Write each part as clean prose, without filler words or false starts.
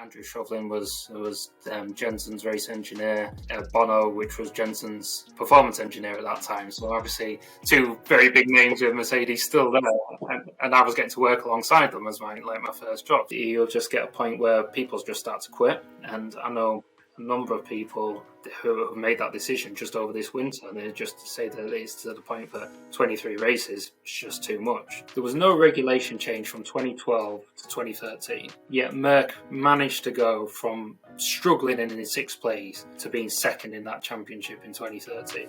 Andrew Shovlin was Jensen's race engineer. Bono, which was Jensen's performance engineer at that time. So obviously, two very big names with Mercedes still there, and I was getting to work alongside them as my first job. You'll just get a point where people just start to quit, and I know a number of people who have made that decision just over this winter. They just say that it's to the point that 23 races is just too much. There was no regulation change from 2012 to 2013, yet Merck managed to go from struggling in his sixth place to being second in that championship in 2013.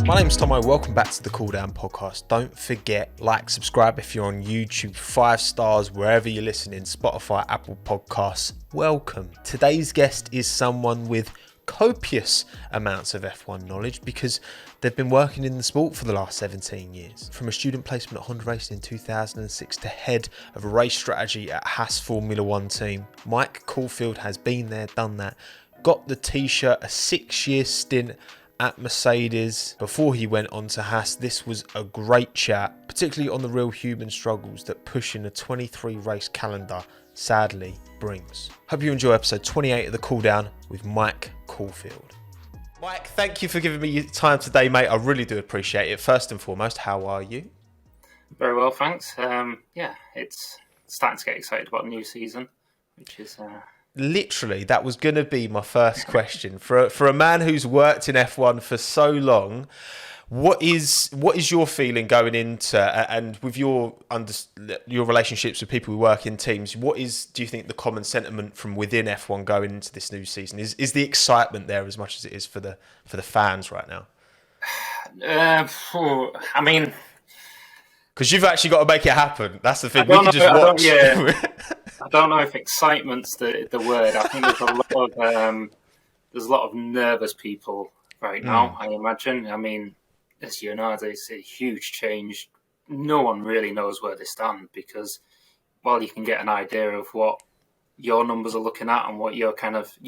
My name's Tomo, welcome back to the Cool Down Podcast. Don't forget, subscribe if you're on YouTube, 5 stars wherever you're listening, Spotify, Apple Podcasts, welcome. Today's guest is someone with copious amounts of F1 knowledge because they've been working in the sport for the last 17 years. From a student placement at Honda Racing in 2006 to head of race strategy at Haas Formula One team, Mike Caulfield has been there, done that, got the t-shirt, a 6-year stint at Mercedes before he went on to Haas. This was a great chat, particularly on the real human struggles that pushing a 23 race calendar sadly brings. Hope you enjoy episode 28 of the Cool Down with Mike Caulfield. Mike, thank you for giving me your time today, mate. I really do appreciate it. First and foremost, how are you? Very well, thanks. It's starting to get excited about the new season, which is... Literally, that was going to be my first question. For a man who's worked in F1 for so long, what is your feeling going into, and with your relationships with people who work in teams, do you think the common sentiment from within F1 going into this new season? Is the excitement there as much as it is for the fans right now? I mean... Because you've actually got to make it happen. That's the thing. We can just watch. I don't know if excitement's the word. I think there's a lot of nervous people right now, I imagine. I mean, as you know, it's a huge change. No one really knows where they stand because while you can get an idea of what your numbers are looking at and what your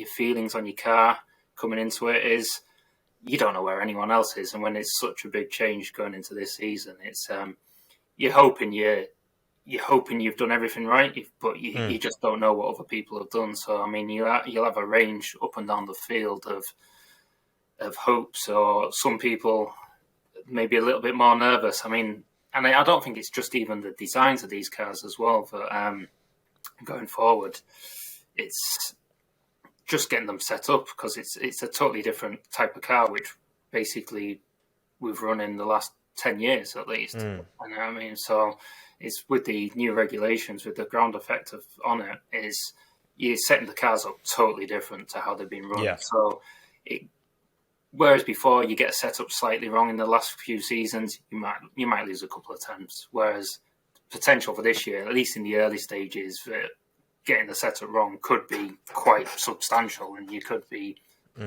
feelings on your car coming into it is, you don't know where anyone else is. And when it's such a big change going into this season, it's you're hoping you've done everything right, but you just don't know what other people have done. So, I mean, you'll have a range up and down the field of hopes, or some people maybe a little bit more nervous. I mean, and I don't think it's just even the designs of these cars as well, but going forward, it's just getting them set up because it's a totally different type of car, which basically we've run in the last 10 years at least. And I mean, so it's with the new regulations, with the ground effect on it, is you're setting the cars up totally different to how they've been run. Yeah. So whereas before you get set up slightly wrong in the last few seasons, you might lose a couple of attempts. Whereas potential for this year, at least in the early stages, getting the setup wrong could be quite substantial, and you could be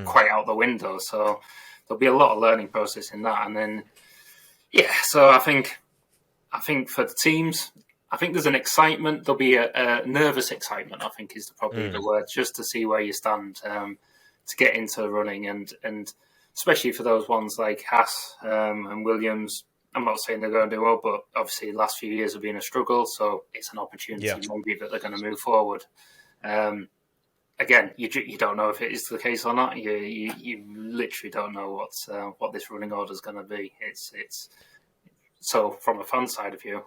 quite out the window. So there'll be a lot of learning process in that, and then so I think for the teams, I think there's an excitement. There'll be a nervous excitement, I think is probably the word, just to see where you stand, to get into running, and especially for those ones like Haas and Williams. I'm not saying they're going to do well, but obviously the last few years have been a struggle, so it's an opportunity maybe that they're going to move forward. Again, you don't know if it is the case or not. You literally don't know what this running order is going to be. It's so from a fan side of view,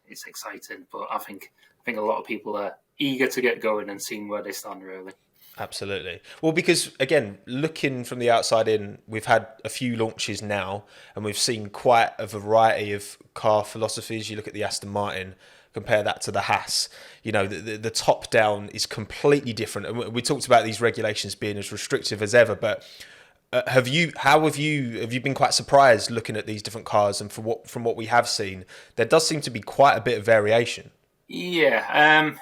it's exciting. But I think a lot of people are eager to get going and seeing where they stand really. Absolutely. Well, because again, looking from the outside in, we've had a few launches now, and we've seen quite a variety of car philosophies. You look at the Aston Martin, compare that to the Haas. You know, the top down is completely different. And we talked about these regulations being as restrictive as ever, but have you been quite surprised looking at these different cars, and from what we have seen, there does seem to be quite a bit of variation. Yeah,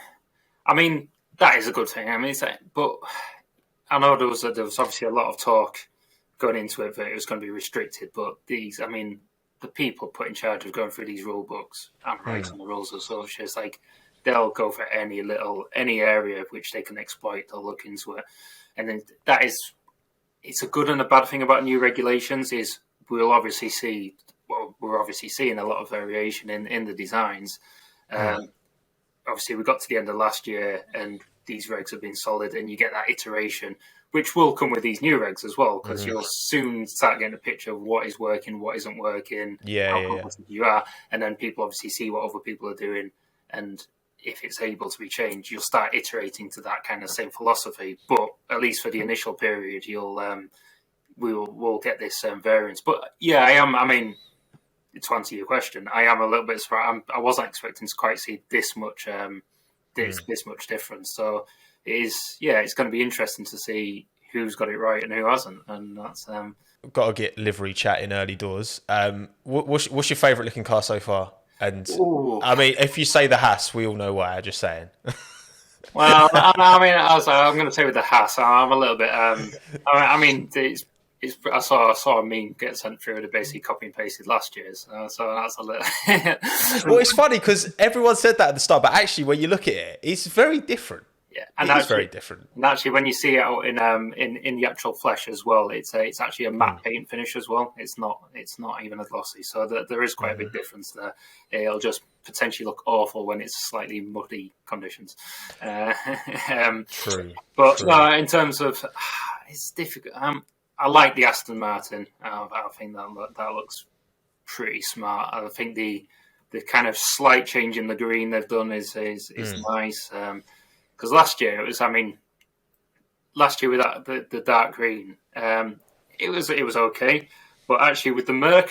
I mean, that is a good thing. I mean, but I know there was obviously a lot of talk going into it that it was going to be restricted, but the people put in charge of going through these rule books and writing the rules of such, it's like they'll go for any area which they can exploit. They'll look into it, and then it's a good and a bad thing about new regulations is we're obviously seeing a lot of variation in the designs. obviously we got to the end of last year and these regs have been solid, and you get that iteration, which will come with these new regs as well, because you'll soon start getting a picture of what is working, what isn't working, how confident you are, and then people obviously see what other people are doing, and if it's able to be changed, you'll start iterating to that kind of same philosophy. But at least for the initial period, we'll get this variance. But yeah, I am. I mean, to answer your question, I am a little bit surprised. I wasn't expecting to quite see this much this much difference. So it is. Yeah, it's going to be interesting to see who's got it right and who hasn't, and that's. Got to get livery chat in early doors. What's your favourite looking car so far? And Ooh. I mean, if you say the Haas, we all know why. I'm just saying. Well, I mean, I'm going to say with the Haas, I'm a little bit. I mean, I saw a meme get sent through that basically copy and pasted last year's, so that's a little. Well, it's funny because everyone said that at the start, but actually, when you look at it, it's very different. Yeah, and it's very different. And actually, when you see it out in the actual flesh as well, it's actually a matte paint finish as well. It's not even a glossy, so there is quite a big difference there. It'll just potentially look awful when it's slightly muddy conditions. True. But in terms of, it's difficult. I like the Aston Martin. I think that looks pretty smart. I think the kind of slight change in the green they've done is nice. Because last year with that the dark green, it was okay, but actually with the Merc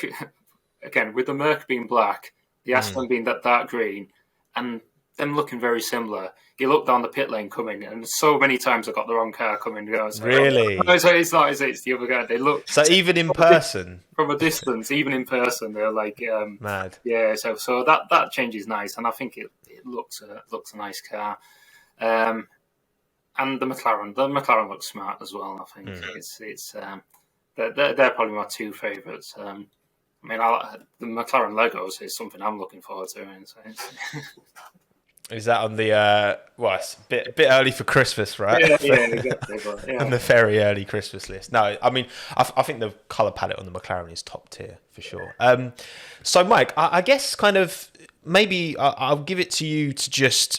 being black, the Aston being that dark green, and them looking very similar, you look down the pit lane coming, and so many times I got the wrong car coming. Really? No, it's not. It's the other guy. They look so even in person, from a distance, even in person, they're like mad. Yeah, so that change is nice, and I think it looks a nice car. And the McLaren looks smart as well. I think it's they're probably my two favourites. I mean, the McLaren Legos is something I'm looking forward to. Is that on the it's a bit early for Christmas, right? Yeah, exactly. But, yeah. On the very early Christmas list. No, I mean, I think the colour palette on the McLaren is top tier for sure. So, Mike, I guess kind of maybe I'll give it to you to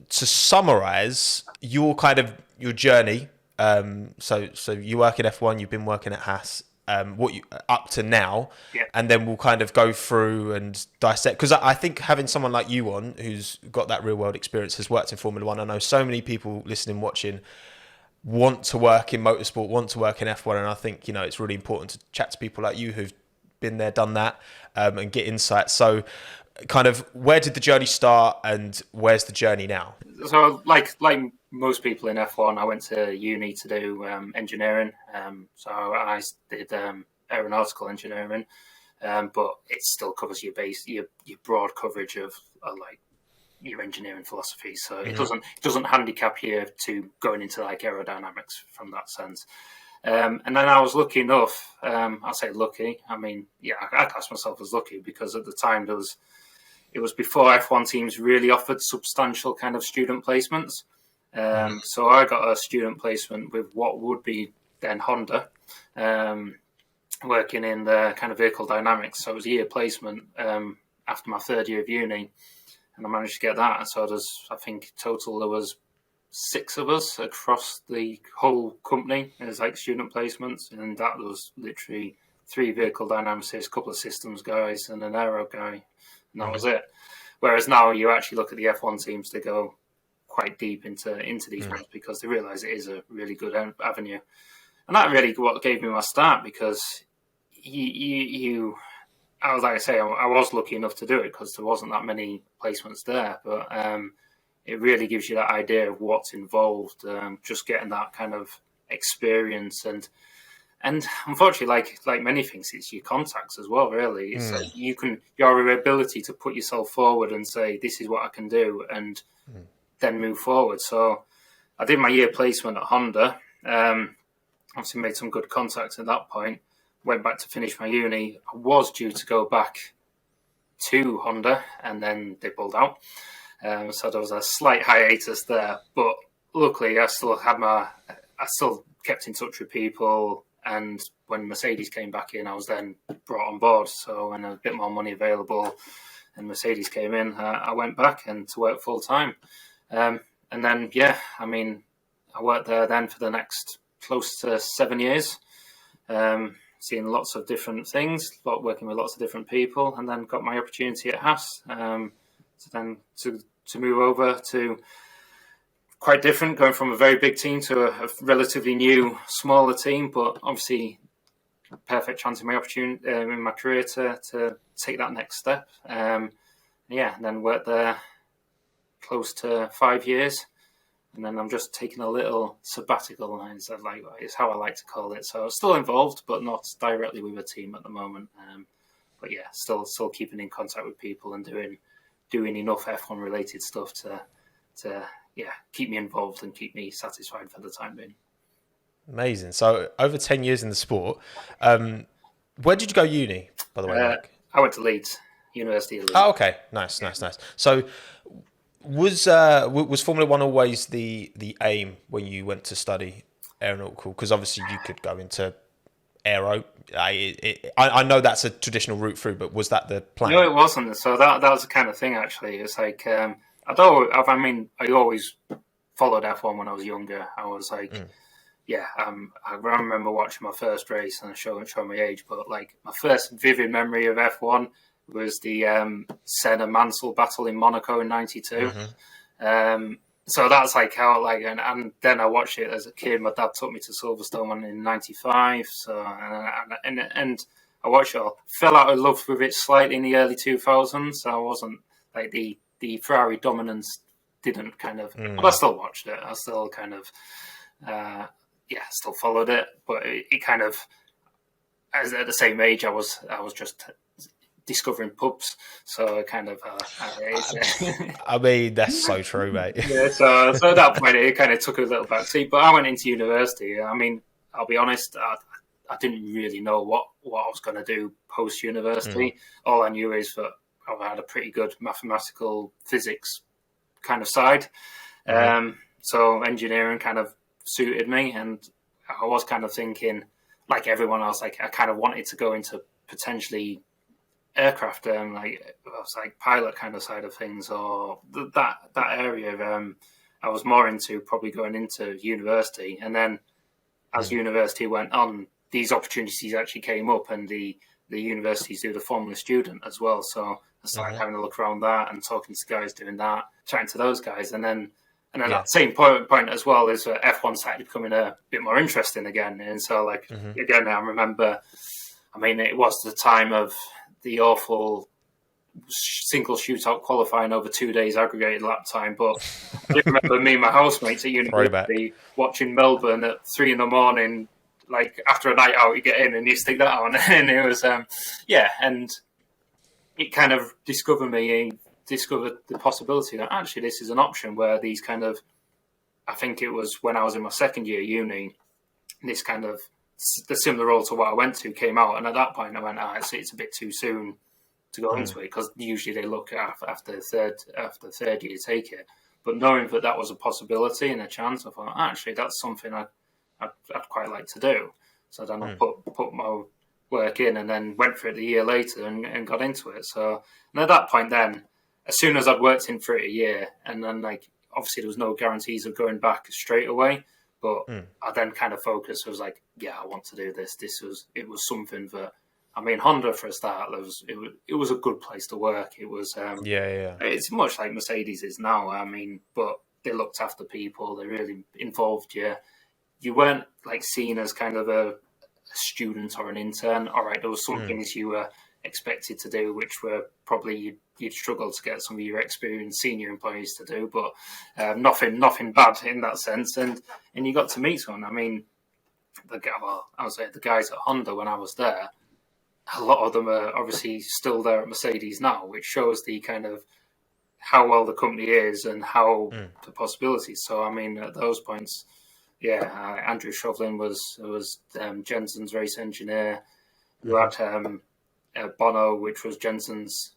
summarise your journey. So you work in F1, you've been working at Haas. What you up to now, and then we'll kind of go through and dissect, because I think having someone like you on who's got that real world experience, has worked in Formula One. I know so many people listening, watching, want to work in motorsport, want to work in F1, and I think it's really important to chat to people like you who've been there, done that, and get insight. So, kind of, where did the journey start, and where's the journey now? So, like most people in F1, I went to uni to do engineering. So I did aeronautical engineering, but it still covers your broad coverage of like your engineering philosophy. So it doesn't handicap you to going into like aerodynamics from that sense. And then I was lucky enough. I say lucky. I mean, yeah, I class myself as lucky because at the time it was before F1 teams really offered substantial kind of student placements. So I got a student placement with what would be then Honda, working in the kind of vehicle dynamics. So it was a year placement after my third year of uni, and I managed to get that. So I think total there was 6 of us across the whole company as like student placements, and that was literally 3 vehicle dynamicists, a couple of systems guys, and an aero guy, and that was it. Whereas now you actually look at the F1 teams, they go quite deep into these ones because they realise it is a really good avenue, and that really what gave me my start, because I was lucky enough to do it because there wasn't that many placements there, but it really gives you that idea of what's involved, just getting that kind of experience, and unfortunately, like many things, it's your contacts as well. Really, it's like your ability to put yourself forward and say, "This is what I can do," and then move forward. So I did my year placement at Honda. Obviously made some good contacts at that point. Went back to finish my uni. I was due to go back to Honda, and then they pulled out. So there was a slight hiatus there. But luckily, I still kept in touch with people. And when Mercedes came back in, I was then brought on board. So when there was a bit more money available, and Mercedes came in, I went back and to work full time. And then, I worked there then for the next close to 7 years, seeing lots of different things, working with lots of different people, and then got my opportunity at Haas. To move over to quite different, going from a very big team to a relatively new, smaller team, but obviously perfect chance in my opportunity in my career to take that next step. And then worked there close to 5 years, and then I'm just taking a little sabbatical, is how I like to call it. So still involved, but not directly with a team at the moment. But yeah, still keeping in contact with people and doing enough F1 related stuff to keep me involved and keep me satisfied for the time being. Amazing. So over 10 years in the sport. Where did you go uni, by the way, Mike? I went to Leeds, University of Leeds. Oh, okay. Nice. So was Formula One always the aim when you went to study aeronautical? Because obviously you could go into aero. I know that's a traditional route through, but was that the plan? No, it wasn't. So that was the kind of thing, actually. It's like, I always followed F1 when I was younger. I was like, I remember watching my first race, and showing my age, but like my first vivid memory of F1 was the Senna-Mansell battle in Monaco in '92. Mm-hmm. So that's like how and then I watched it as a kid. My dad took me to Silverstone in '95. So and I watched it all. Fell out of love with it slightly in the early 2000s. So I wasn't like the Ferrari dominance didn't kind of. But I still watched it. I still kind of still followed it. But it kind of, as at the same age, I was just discovering pubs, so kind of I mean, that's so true, mate. So at that point it kind of took a little back seat, but I went into university. I mean, I'll be honest, I didn't really know what I was going to do post university. All I knew is that I had a pretty good mathematical physics kind of side. So engineering kind of suited me, and I was kind of thinking, like everyone else, like I kind of wanted to go into potentially aircraft, pilot kind of side of things, or that area. I was more into probably going into university, and then as university went on, these opportunities actually came up, and the universities do the Formula Student as well. So I started having a look around that and talking to guys doing that, chatting to those guys, and then that same point as well is that F1 started becoming a bit more interesting again. And so again, I remember, it was the time of the awful single shootout qualifying over 2 days aggregated lap time. But I do remember me and my housemates at university watching Melbourne at 3 a.m, like after a night out, you get in and you stick that on. And it was, and it kind of discovered the possibility that actually this is an option where these kind of, I think it was when I was in my second year uni, this kind of, the similar role to what I went to came out, and at that point I went, it's a bit too soon to go into it, because usually they look at after the third year you take it. But knowing that was a possibility and a chance, I thought actually that's something I'd quite like to do. So then I put my work in, and then went for it a year later and got into it. So, and at that point then, as soon as I'd worked in for it a year, and then obviously there was no guarantees of going back straight away. But I then kind of focused. I was like, I want to do this. It was something that, Honda for a start, it was a good place to work. It was, it's much like Mercedes is now. But they looked after people. They really involved you. You weren't seen as kind of a student or an intern. All right, there was some things you were expected to do, which were probably you'd struggle to get some of your experienced senior employees to do, but nothing bad in that sense. And you got to meet someone. I would say the guys at Honda when I was there, a lot of them are obviously still there at Mercedes now, which shows the kind of how well the company is and how the possibilities. So at those points, Andrew Shovlin was Jensen's race engineer. You had Bono, which was Jensen's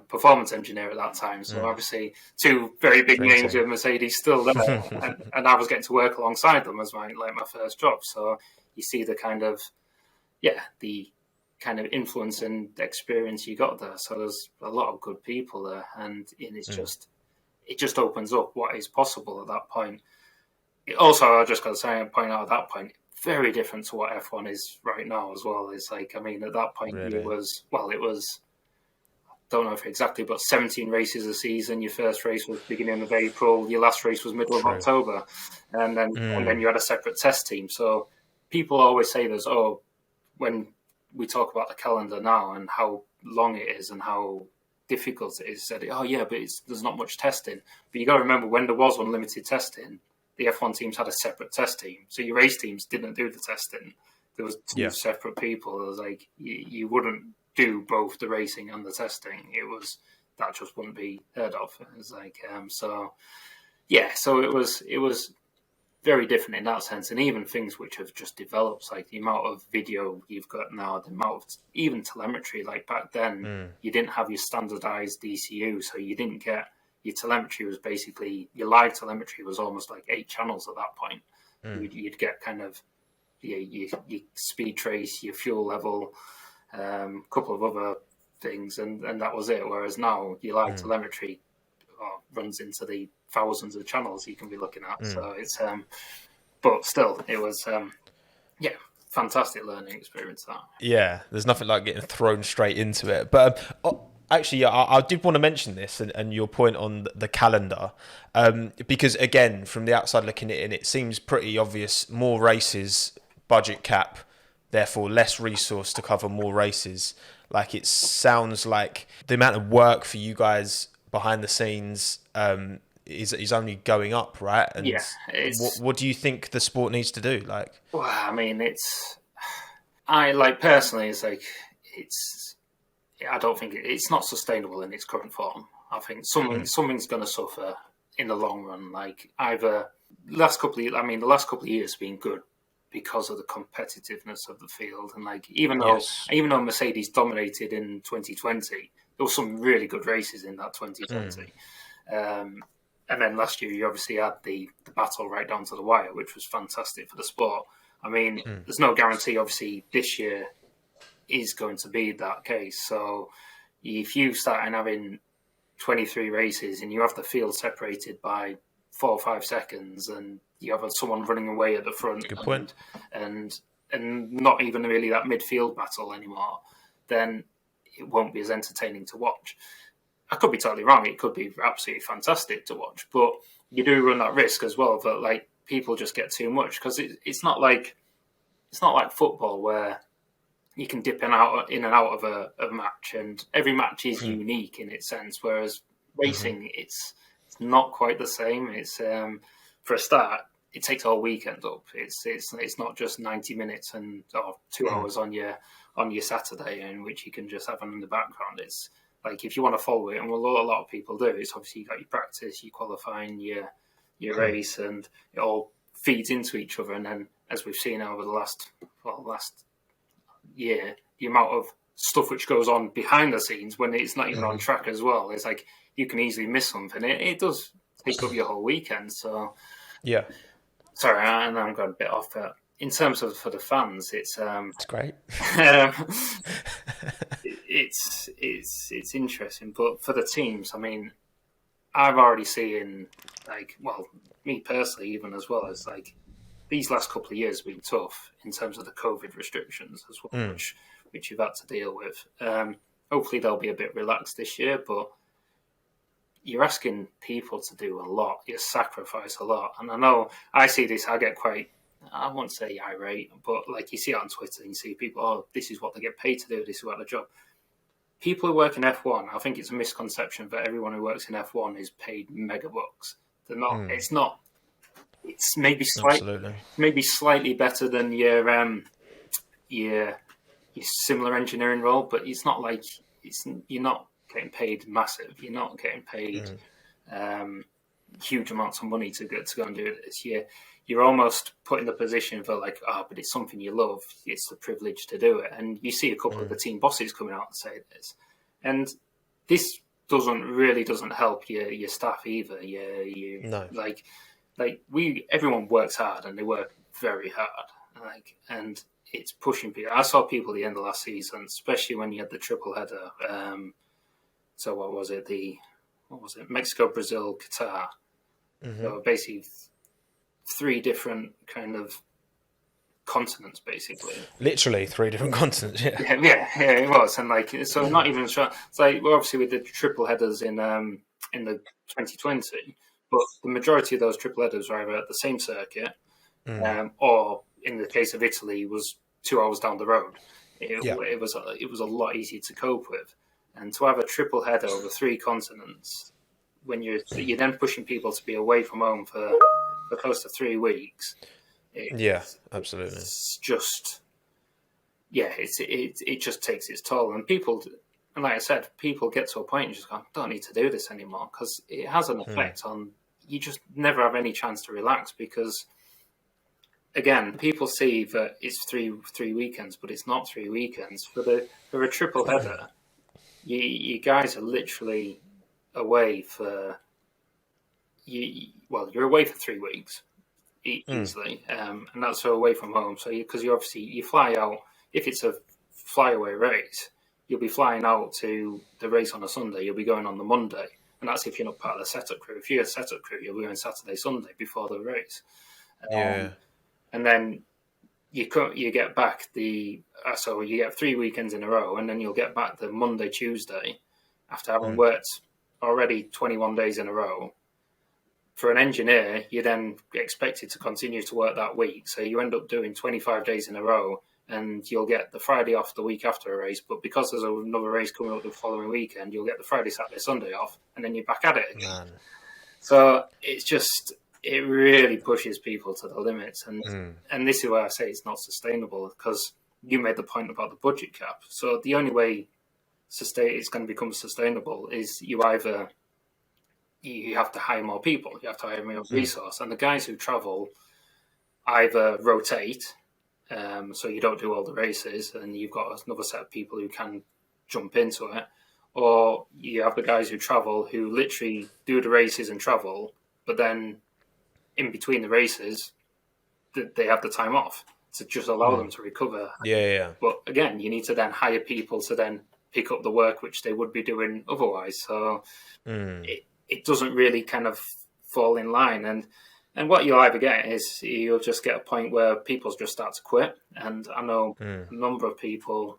performance engineer at that time. So obviously two very big names of Mercedes still there, and I was getting to work alongside them as my first job. So you see the kind of the kind of influence and experience you got there. So there's a lot of good people there, and it's just it just opens up what is possible at that point. Also, I just got to say and point out at that point, very different to what F1 is right now as well. It's like, I mean, at that point Really? it was don't know if exactly, but 17 races a season. Your first race was beginning of April. Your last race was middle of October, and then you had a separate test team. So people always say there's when we talk about the calendar now and how long it is and how difficult it is, said but there's not much testing. But you got to remember when there was unlimited testing, the F1 teams had a separate test team. So your race teams didn't do the testing. There was two separate people. It was like you wouldn't do both the racing and the testing. That just wouldn't be heard of. It was like so it was very different in that sense, and even things which have just developed, like the amount of video you've got now, the amount of even telemetry. Like back then, you didn't have your standardized DCU, so you didn't get your telemetry was basically your live telemetry was almost like 8 channels at that point. You'd get kind of your speed trace, your fuel level, a couple of other things, and that was it. Whereas now your live telemetry runs into the thousands of channels you can be looking at. So it's but still it was fantastic learning experience that. Yeah, there's nothing like getting thrown straight into it. But actually, I did want to mention this and your point on the calendar, because again, from the outside looking in, it seems pretty obvious. More races, budget cap, therefore less resource to cover more races. Like, it sounds like the amount of work for you guys behind the scenes is only going up, right? And what do you think the sport needs to do? Like, well, I mean, I like personally, it's like I don't think it's not sustainable in its current form. I think something's going to suffer in the long run. Like, either the last couple of years have been good because of the competitiveness of the field, and like even though Mercedes dominated in 2020, there were some really good races in that 2020. And then last year, you obviously had the battle right down to the wire, which was fantastic for the sport. I mean, there's no guarantee, obviously, this year is going to be that case. So if you start having 23 races and you have the field separated by 4 or 5 seconds and you have someone running away at the front, good point, and not even really that midfield battle anymore, then it won't be as entertaining to watch. I could be totally wrong. It could be absolutely fantastic to watch, but you do run that risk as well that like people just get too much, because it's not like football where you can dip in and out of a match, and every match is unique in its sense. Whereas racing, it's not quite the same. It's for a start, it takes all weekend up. It's not just 90 minutes and 2 hours on your Saturday in which you can just have them in the background. It's like, if you want to follow it, and what a lot of people do, it's obviously you got your practice, your qualifying, your race, and it all feeds into each other. And then, as we've seen over the last year, the amount of stuff which goes on behind the scenes when it's not even on track as well, it's like you can easily miss something. It does take up your whole weekend. So sorry, and I'm going a bit off that. In terms of for the fans, it's great. It's interesting, but for the teams, I mean, I've already seen, like, well, me personally, even as well as like these last couple of years have been tough in terms of the COVID restrictions as well, which you've had to deal with. Hopefully they'll be a bit relaxed this year, but you're asking people to do a lot. You sacrifice a lot, and I know I see this. I get quite, I won't say irate, but like you see it on Twitter and you see people, this is what they get paid to do, this is what their job. People who work in F1, I think it's a misconception that everyone who works in F1 is paid mega bucks. They're not. It's not. It's maybe slightly better than your similar engineering role, but it's not like you're not getting paid massive. You're not getting paid huge amounts of money to go and do this. You're almost put in the position for like, but it's something you love. It's the privilege to do it. And you see a couple of the team bosses coming out and say this. And this doesn't help your staff either. No. Everyone works hard and they work very hard. And it's pushing people. I saw people at the end of last season, especially when you had the triple header. So what was it? Mexico, Brazil, Qatar. So basically 3 different kind of continents, basically. Literally 3 different continents. Yeah, it was, and like so, not even sure. It's like obviously we did triple headers in the 2020, but the majority of those triple headers were either at the same circuit, or in the case of Italy, was 2 hours down the road. It was a lot easier to cope with, and to have a triple header over 3 continents when you're then pushing people to be away from home for close to 3 weeks. Absolutely. It's just, it just takes its toll, and people, and like I said, people get to a point and just go, I don't need to do this anymore, because it has an effect on you. Just never have any chance to relax, because again, people see that it's three weekends, but it's not 3 weekends. For a triple header, you guys are literally away for you're away for 3 weeks easily, and that's so away from home. So because you fly out, if it's a flyaway race, you'll be flying out to the race on a Sunday. You'll be going on the Monday, and that's if you're not part of the setup crew. If you're a setup crew, you'll be going Saturday, Sunday before the race. And then you get back so you get 3 weekends in a row, and then you'll get back the Monday, Tuesday, after having worked already 21 days in a row. For an engineer, you're then expected to continue to work that week. So you end up doing 25 days in a row, and you'll get the Friday off the week after a race. But because there's another race coming up the following weekend, you'll get the Friday, Saturday, Sunday off, and then you're back at it again. Man. So it really pushes people to the limits. And this is where I say it's not sustainable, because you made the point about the budget cap. So the only way it's going to become sustainable is you have to hire more people, you have to hire more resource, and the guys who travel either rotate, so you don't do all the races, and you've got another set of people who can jump into it, or you have the guys who travel who literally do the races and travel, but then in between the races, they have the time off to just allow them to recover. But again, you need to then hire people to then pick up the work which they would be doing otherwise. So it doesn't really kind of fall in line. And what you'll either get is you'll just get a point where people just start to quit. And I know a number of people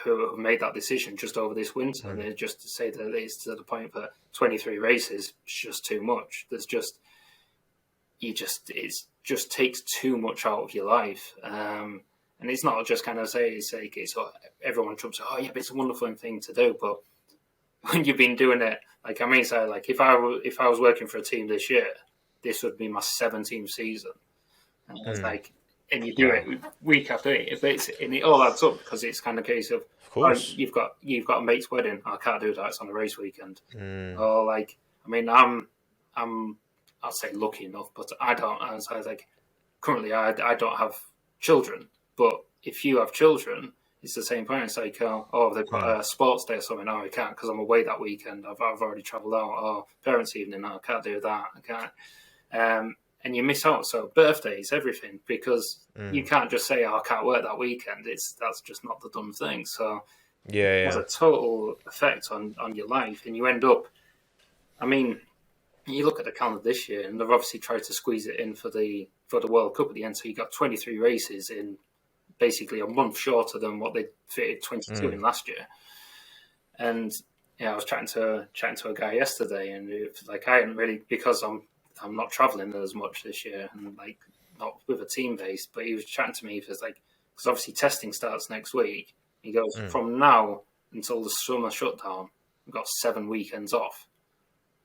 who have made that decision just over this winter, and they just say that it's to the point that 23 races is just too much. It just takes too much out of your life. And it's not just kind of everyone jumps, oh yeah, but it's a wonderful thing to do. But when you've been doing it, like I mean, so like if I was working for a team this year, this would be my 17th season, and it's like, and you do it week after week. And it all adds up, because it's kind of a case of you've got a mate's wedding. I can't do that; it's on a race weekend. Or like, I mean, I'm I'd say lucky enough, but I don't. And so I was like, currently I don't have children, but if you have children, it's the same point. It's like, they've got a sports day or something. No, I can't because I'm away that weekend. I've already travelled out. Or parents' evening. No, I can't do that. I can't. And you miss out. So birthdays, everything, because you can't just say, I can't work that weekend. That's just not the done thing. So it has a total effect on your life, and you end up. I mean, you look at the calendar this year, and they've obviously tried to squeeze it in for the World Cup at the end. So you got 23 races in basically a month shorter than what they fitted 22 in last year. And I was chatting to a guy yesterday, and it was like I hadn't really, because I'm not traveling as much this year, and like not with a team base. But he was chatting to me, because obviously testing starts next week. He goes, from now until the summer shutdown, we've got 7 weekends off.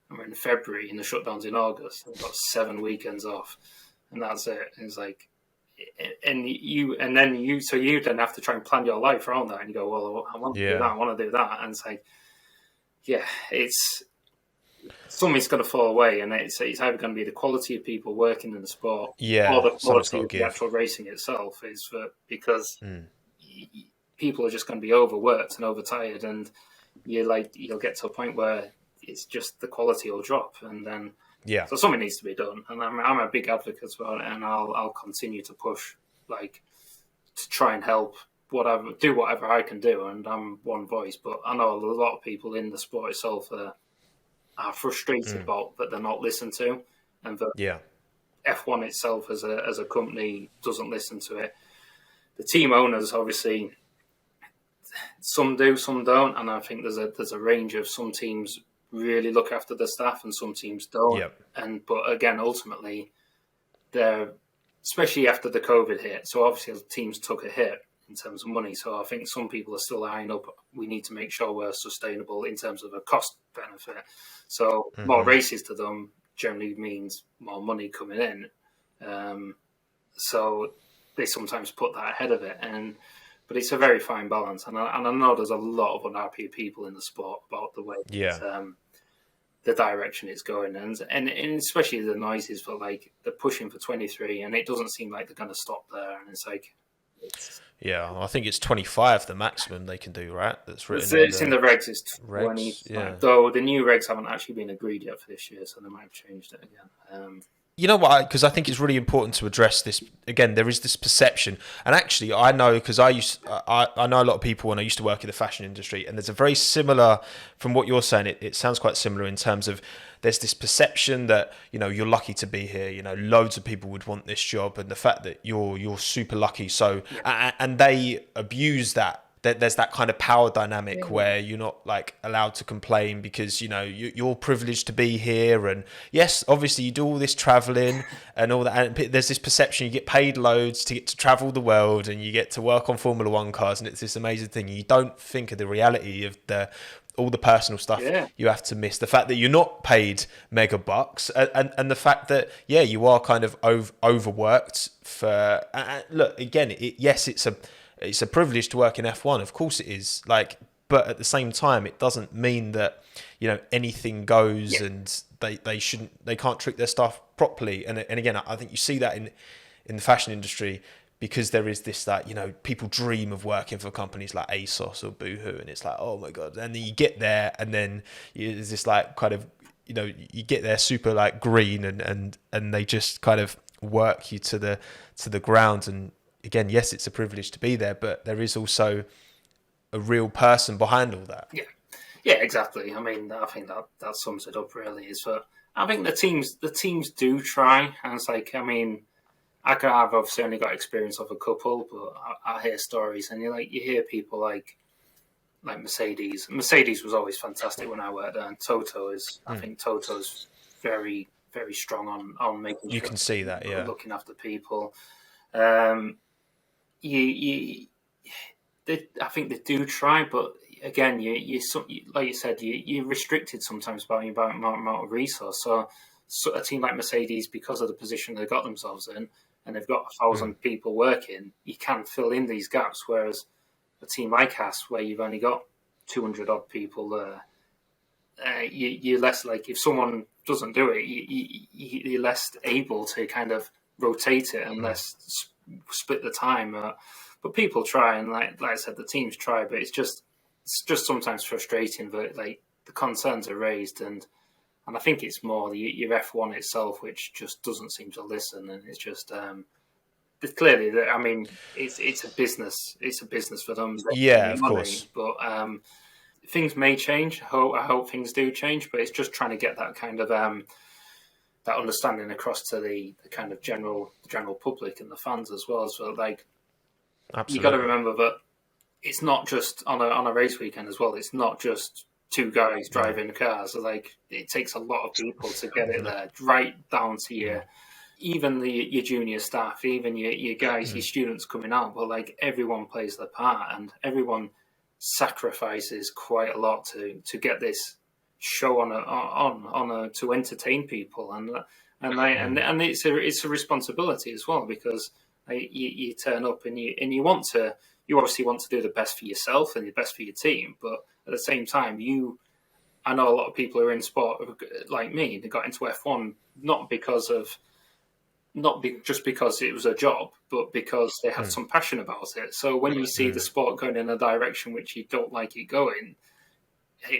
And we're in February, and the shutdown's in August. We've got 7 weekends off, and that's it. It's like, and you then have to try and plan your life around that, and you go, well, I want to do that, I want to do that, and it's like, it's something's got to fall away, and it's either going to be the quality of people working in the sport, or the quality of the actual racing itself. Because people are just going to be overworked and overtired, and you'll get to a point where it's just the quality will drop, and then so something needs to be done. And I'm a big advocate for it, and I'll continue to push. Like, to try and help do whatever I can do, and I'm one voice. But I know a lot of people in the sport itself are frustrated about that they're not listened to, and that F1 itself as a company doesn't listen to it. The team owners, obviously, some do, some don't, and I think there's a range of some teams really look after the staff and some teams don't. Yep. But again, ultimately, they're, especially after the COVID hit, so obviously the teams took a hit in terms of money. So I think some people are still eyeing up, we need to make sure we're sustainable in terms of a cost benefit. So more races to them generally means more money coming in. So they sometimes put that ahead of it. But it's a very fine balance. And I know there's a lot of unhappy people in the sport about the way the direction it's going. And especially the noises for like, they're pushing for 23 and it doesn't seem like they're going to stop there. And it's like... Yeah, I think it's 25 the maximum they can do, right? That's written it's in the regs. It's 20. Yeah. Though the new regs haven't actually been agreed yet for this year, so they might have changed it again. You know what? Because I think it's really important to address this. Again, there is this perception, and actually, I know because I know a lot of people when I used to work in the fashion industry, and there's a very similar from what you're saying. It sounds quite similar in terms of there's this perception that you're lucky to be here. Loads of people would want this job, and the fact that you're super lucky. So and they abuse that. There's that kind of power dynamic where you're not like allowed to complain because you're privileged to be here, and yes, obviously you do all this traveling and all that, and there's this perception you get paid loads to get to travel the world and you get to work on Formula One cars, and it's this amazing thing. You don't think of the reality of all the personal stuff you have to miss, the fact that you're not paid mega bucks, and the fact that you are kind of overworked for look again, it's a privilege to work in F1, of course it is. But at the same time, it doesn't mean that anything goes, and they can't treat their staff properly. And again, I think you see that in the fashion industry because there is this that people dream of working for companies like ASOS or Boohoo, and it's like, oh my god. And then you get there, and then there's this kind of you get there super green, and they just kind of work you to the ground. And again, yes, it's a privilege to be there, but there is also a real person behind all that. Yeah, exactly. I mean, I think that sums it up really. I think the teams do try, and it's like, I mean, I've obviously only got experience of a couple, but I hear stories, and you hear people like Mercedes. Mercedes was always fantastic when I worked there, and I think Toto's very, very strong on making sure you can see that, looking after people. I think they do try, but again, you like you said, you're restricted sometimes by the amount of resource. So a team like Mercedes, because of the position they got themselves in, and they've got 1,000 people working, you can fill in these gaps. Whereas a team like Haas, where you've only got 200 odd people there, you're less if someone doesn't do it, you're less able to kind of rotate it and less split the time. But people try, and like I said, the teams try, but it's just sometimes frustrating that the concerns are raised, and I think it's more your F1 itself which just doesn't seem to listen, and it's just clearly that, I mean, it's a business for them. Of course. But things may change. I hope things do change, but it's just trying to get that kind of that understanding across to the kind of general public and the fans as well. So absolutely, you got to remember that it's not just on a race weekend as well. It's not just two guys driving cars. So it takes a lot of people to get it there, right down to your junior staff, even your guys, your students coming out. But everyone plays their part, and everyone sacrifices quite a lot to get this show on to entertain people, and it's a responsibility as well, because you turn up and you obviously want to do the best for yourself and the best for your team, but at the same time, I know a lot of people who are in sport like me. They got into F1 just because it was a job, but because they had some passion about it. So when you see the sport going in a direction which you don't like it going,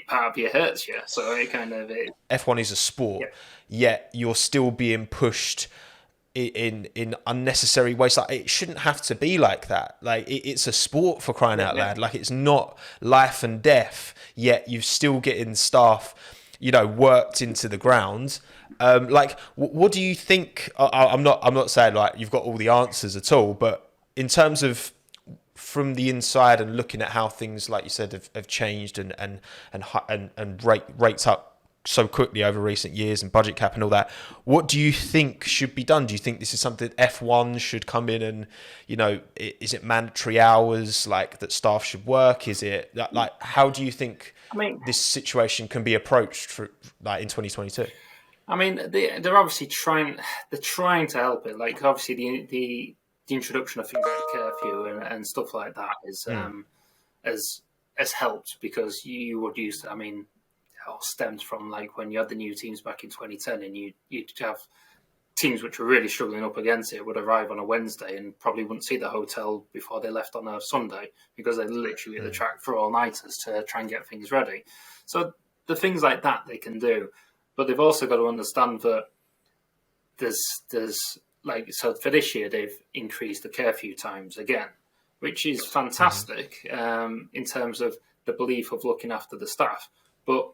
part of you hurts you. So it kind of F1 is a sport, yet you're still being pushed in unnecessary ways. Like, it shouldn't have to be like that. Like, it's a sport, for crying out loud. Like, it's not life and death, yet you're still getting staff, worked into the ground. Like, what do you think? I'm not saying like you've got all the answers at all, but in terms of from the inside and looking at how things, like you said, have changed and rates up so quickly over recent years and budget cap and all that, what do you think should be done? Do you think this is something F1 should come in and, is it mandatory hours like that staff should work? Is it like, how do you think this situation can be approached for like in 2022? I mean, they're obviously trying to help it. Like, obviously the introduction of things like curfew and stuff like that has helped, because you would use, I mean, it all stems from like when you had the new teams back in 2010, and you'd have teams which were really struggling up against it would arrive on a Wednesday and probably wouldn't see the hotel before they left on a Sunday, because they literally at the track for all-nighters to try and get things ready. So the things like that they can do, but they've also got to understand that there's like, so for this year they've increased the curfew times again, which is fantastic in terms of the belief of looking after the staff. But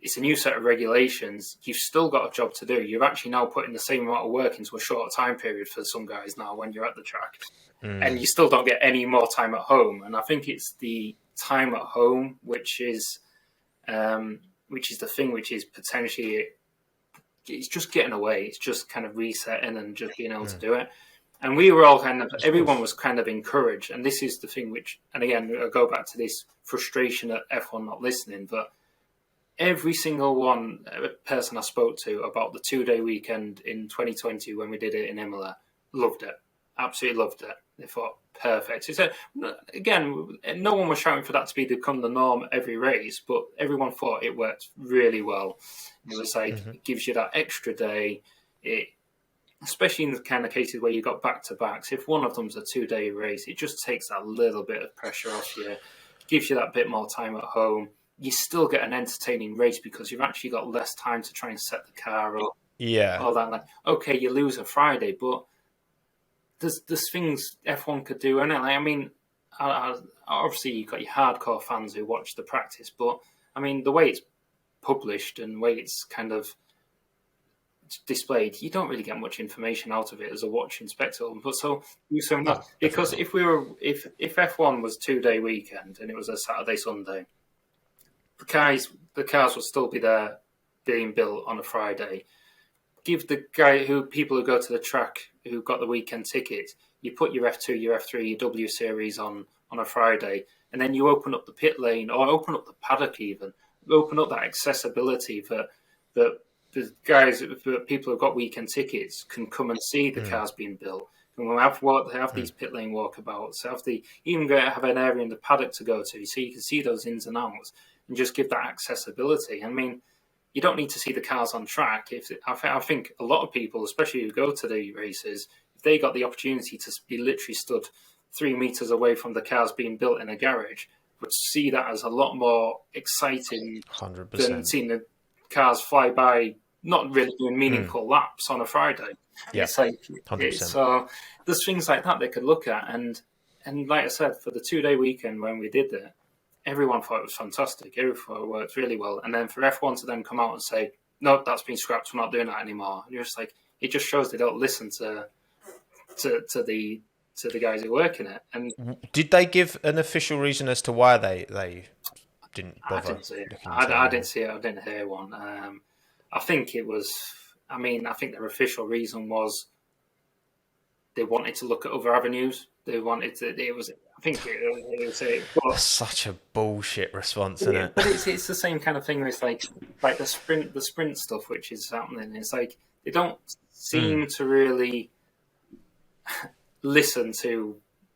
it's a new set of regulations. You've still got a job to do. You're actually now putting the same amount of work into a shorter time period for some guys now when you're at the track. And you still don't get any more time at home. And I think it's the time at home which is the thing which is potentially, it's just getting away. It's just kind of resetting and just being able to do it. And we were all everyone was kind of encouraged. And this is the thing which, and again, I go back to this frustration at F1 not listening, but every single person I spoke to about the 2-day weekend in 2020 when we did it in Imola loved it. Absolutely loved it. They thought, perfect. He said, again, no one was shouting for that to become the norm every race, but everyone thought it worked really well. It was like, it gives you that extra day. Especially in the kind of cases where you got back-to-backs, if one of them's a 2-day race, it just takes that little bit of pressure off you, gives you that bit more time at home. You still get an entertaining race because you've actually got less time to try and set the car up. Yeah. All that. Like, okay, you lose a Friday, but there's things F1 could do. And I mean, obviously you've got your hardcore fans who watch the practice, but I mean, the way it's published and the way it's kind of displayed, you don't really get much information out of it as a watching spectacle. But so not, because if F1 was 2-day weekend and it was a Saturday, Sunday, the cars will still be there being built on a Friday. Give the people who go to the track who got the weekend ticket, you put your F2, your F3, your W series on a Friday, and then you open up the pit lane or open up the paddock even. Open up that accessibility for the guys, for people who've got weekend tickets can come and see the cars being built. And we'll have these pit lane walkabouts, have an area in the paddock to go to, so you can see those ins and outs and just give that accessibility. I mean, you don't need to see the cars on track. I think a lot of people, especially who go to the races, if they got the opportunity to be literally stood 3 meters away from the cars being built in a garage, would see that as a lot more exciting 100%. Than seeing the cars fly by, not really doing meaningful laps on a Friday. Yeah, it's like 100%. So there's things like that they could look at, and like I said, for the 2-day weekend when we did that, everyone thought it was fantastic. Everyone thought it worked really well. And then for F1 to then come out and say, no, that's been scrapped, we're not doing that anymore. And you're just like, it just shows they don't listen to the guys who work in it. And did they give an official reason as to why they didn't bother? I didn't see it. I didn't see it. I didn't hear one. I think it was, I think their official reason was they wanted to look at other avenues. They wanted to, it was That's such a bullshit response, isn't it? But it's the same kind of thing. It's like the sprint stuff, which is happening. It's like they don't seem to really listen to.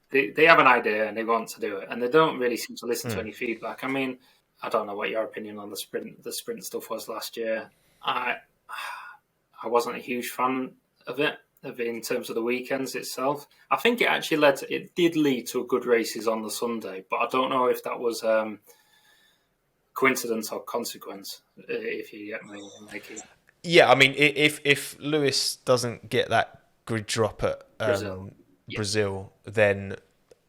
They have an idea and they want to do it, and they don't really seem to listen to any feedback. I mean, I don't know what your opinion on the sprint stuff was last year. I wasn't a huge fan of it in terms of the weekends itself. I think it actually did lead to good races on the Sunday, but I don't know if that was coincidence or consequence, if you get me. Yeah, I mean, if Lewis doesn't get that grid drop at Yeah. Brazil, then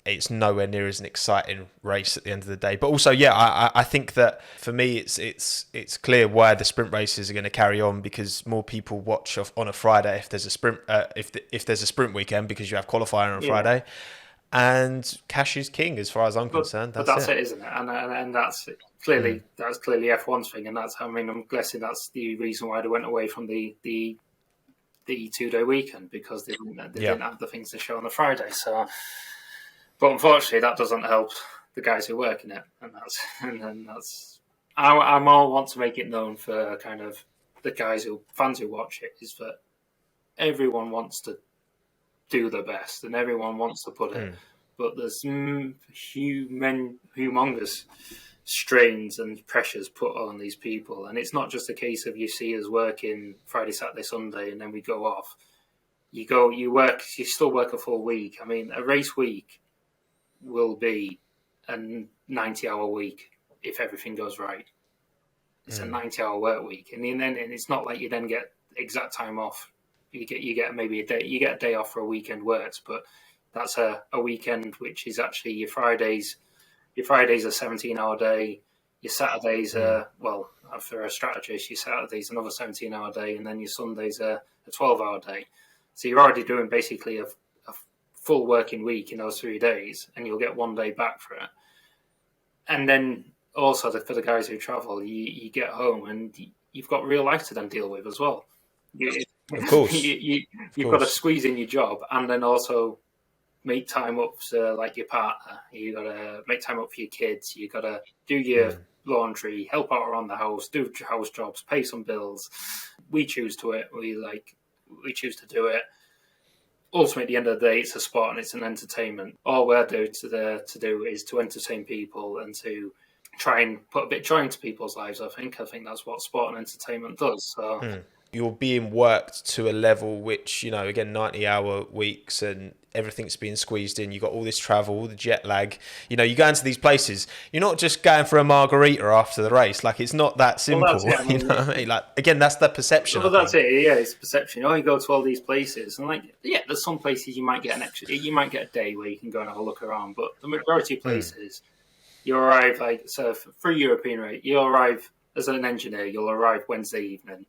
it's nowhere near as an exciting race at the end of the day. But also, yeah, I think that for me, it's clear why the sprint races are going to carry on, because more people watch on a Friday if there's a sprint if there's a sprint weekend, because you have qualifying on a Friday, and cash is king as far as I'm concerned. That's it, isn't it? And that's clearly F1's thing, and that's, I mean, I'm guessing that's the reason why they went away from the 2-day weekend, because they didn't have the things to show on the Friday. So. But unfortunately, that doesn't help the guys who work in it, and that's. I more want to make it known for kind of the fans who watch it, is that everyone wants to do their best and everyone wants to put it, but there's humongous strains and pressures put on these people, and it's not just a case of you see us working Friday, Saturday, Sunday, and then we go off. You still work a full week. I mean, a race week will be a 90-hour week if everything goes right. It's a 90-hour work week, and it's not like you then get exact time off. You get maybe a day. You get a day off for a weekend works, but that's a weekend which is actually your Fridays. Your Fridays a 17-hour day. Your Saturdays are, well, for a strategist, your Saturdays another 17-hour day, and then your Sundays a 12-hour day. So you're already doing basically a full working week in those 3 days, and you'll get 1 day back for it. And then also for the guys who travel, you get home and you've got real life to then deal with as well. Of course. You've got to squeeze in your job and then also make time up for like your partner. You got to make time up for your kids. You got to do your laundry, help out around the house, do house jobs, pay some bills. We choose to it. We choose to do it. Ultimately, at the end of the day, it's a sport and it's an entertainment. All we're there to do is to entertain people and to try and put a bit of joy into people's lives. I think that's what sport and entertainment does. So you're being worked to a level which, again, 90-hour weeks and everything's being squeezed in. You've got all this travel, the jet lag. You go into these places, you're not just going for a margarita after the race. Like, it's not that simple. Well, that's it. You know what I mean? Like, again, that's the perception. Well, that's it. Yeah, it's perception. You go to all these places, and there's some places you might get you might get a day where you can go and have a look around, but the majority of places, you arrive for European rate, you arrive as an engineer, you'll arrive Wednesday evening.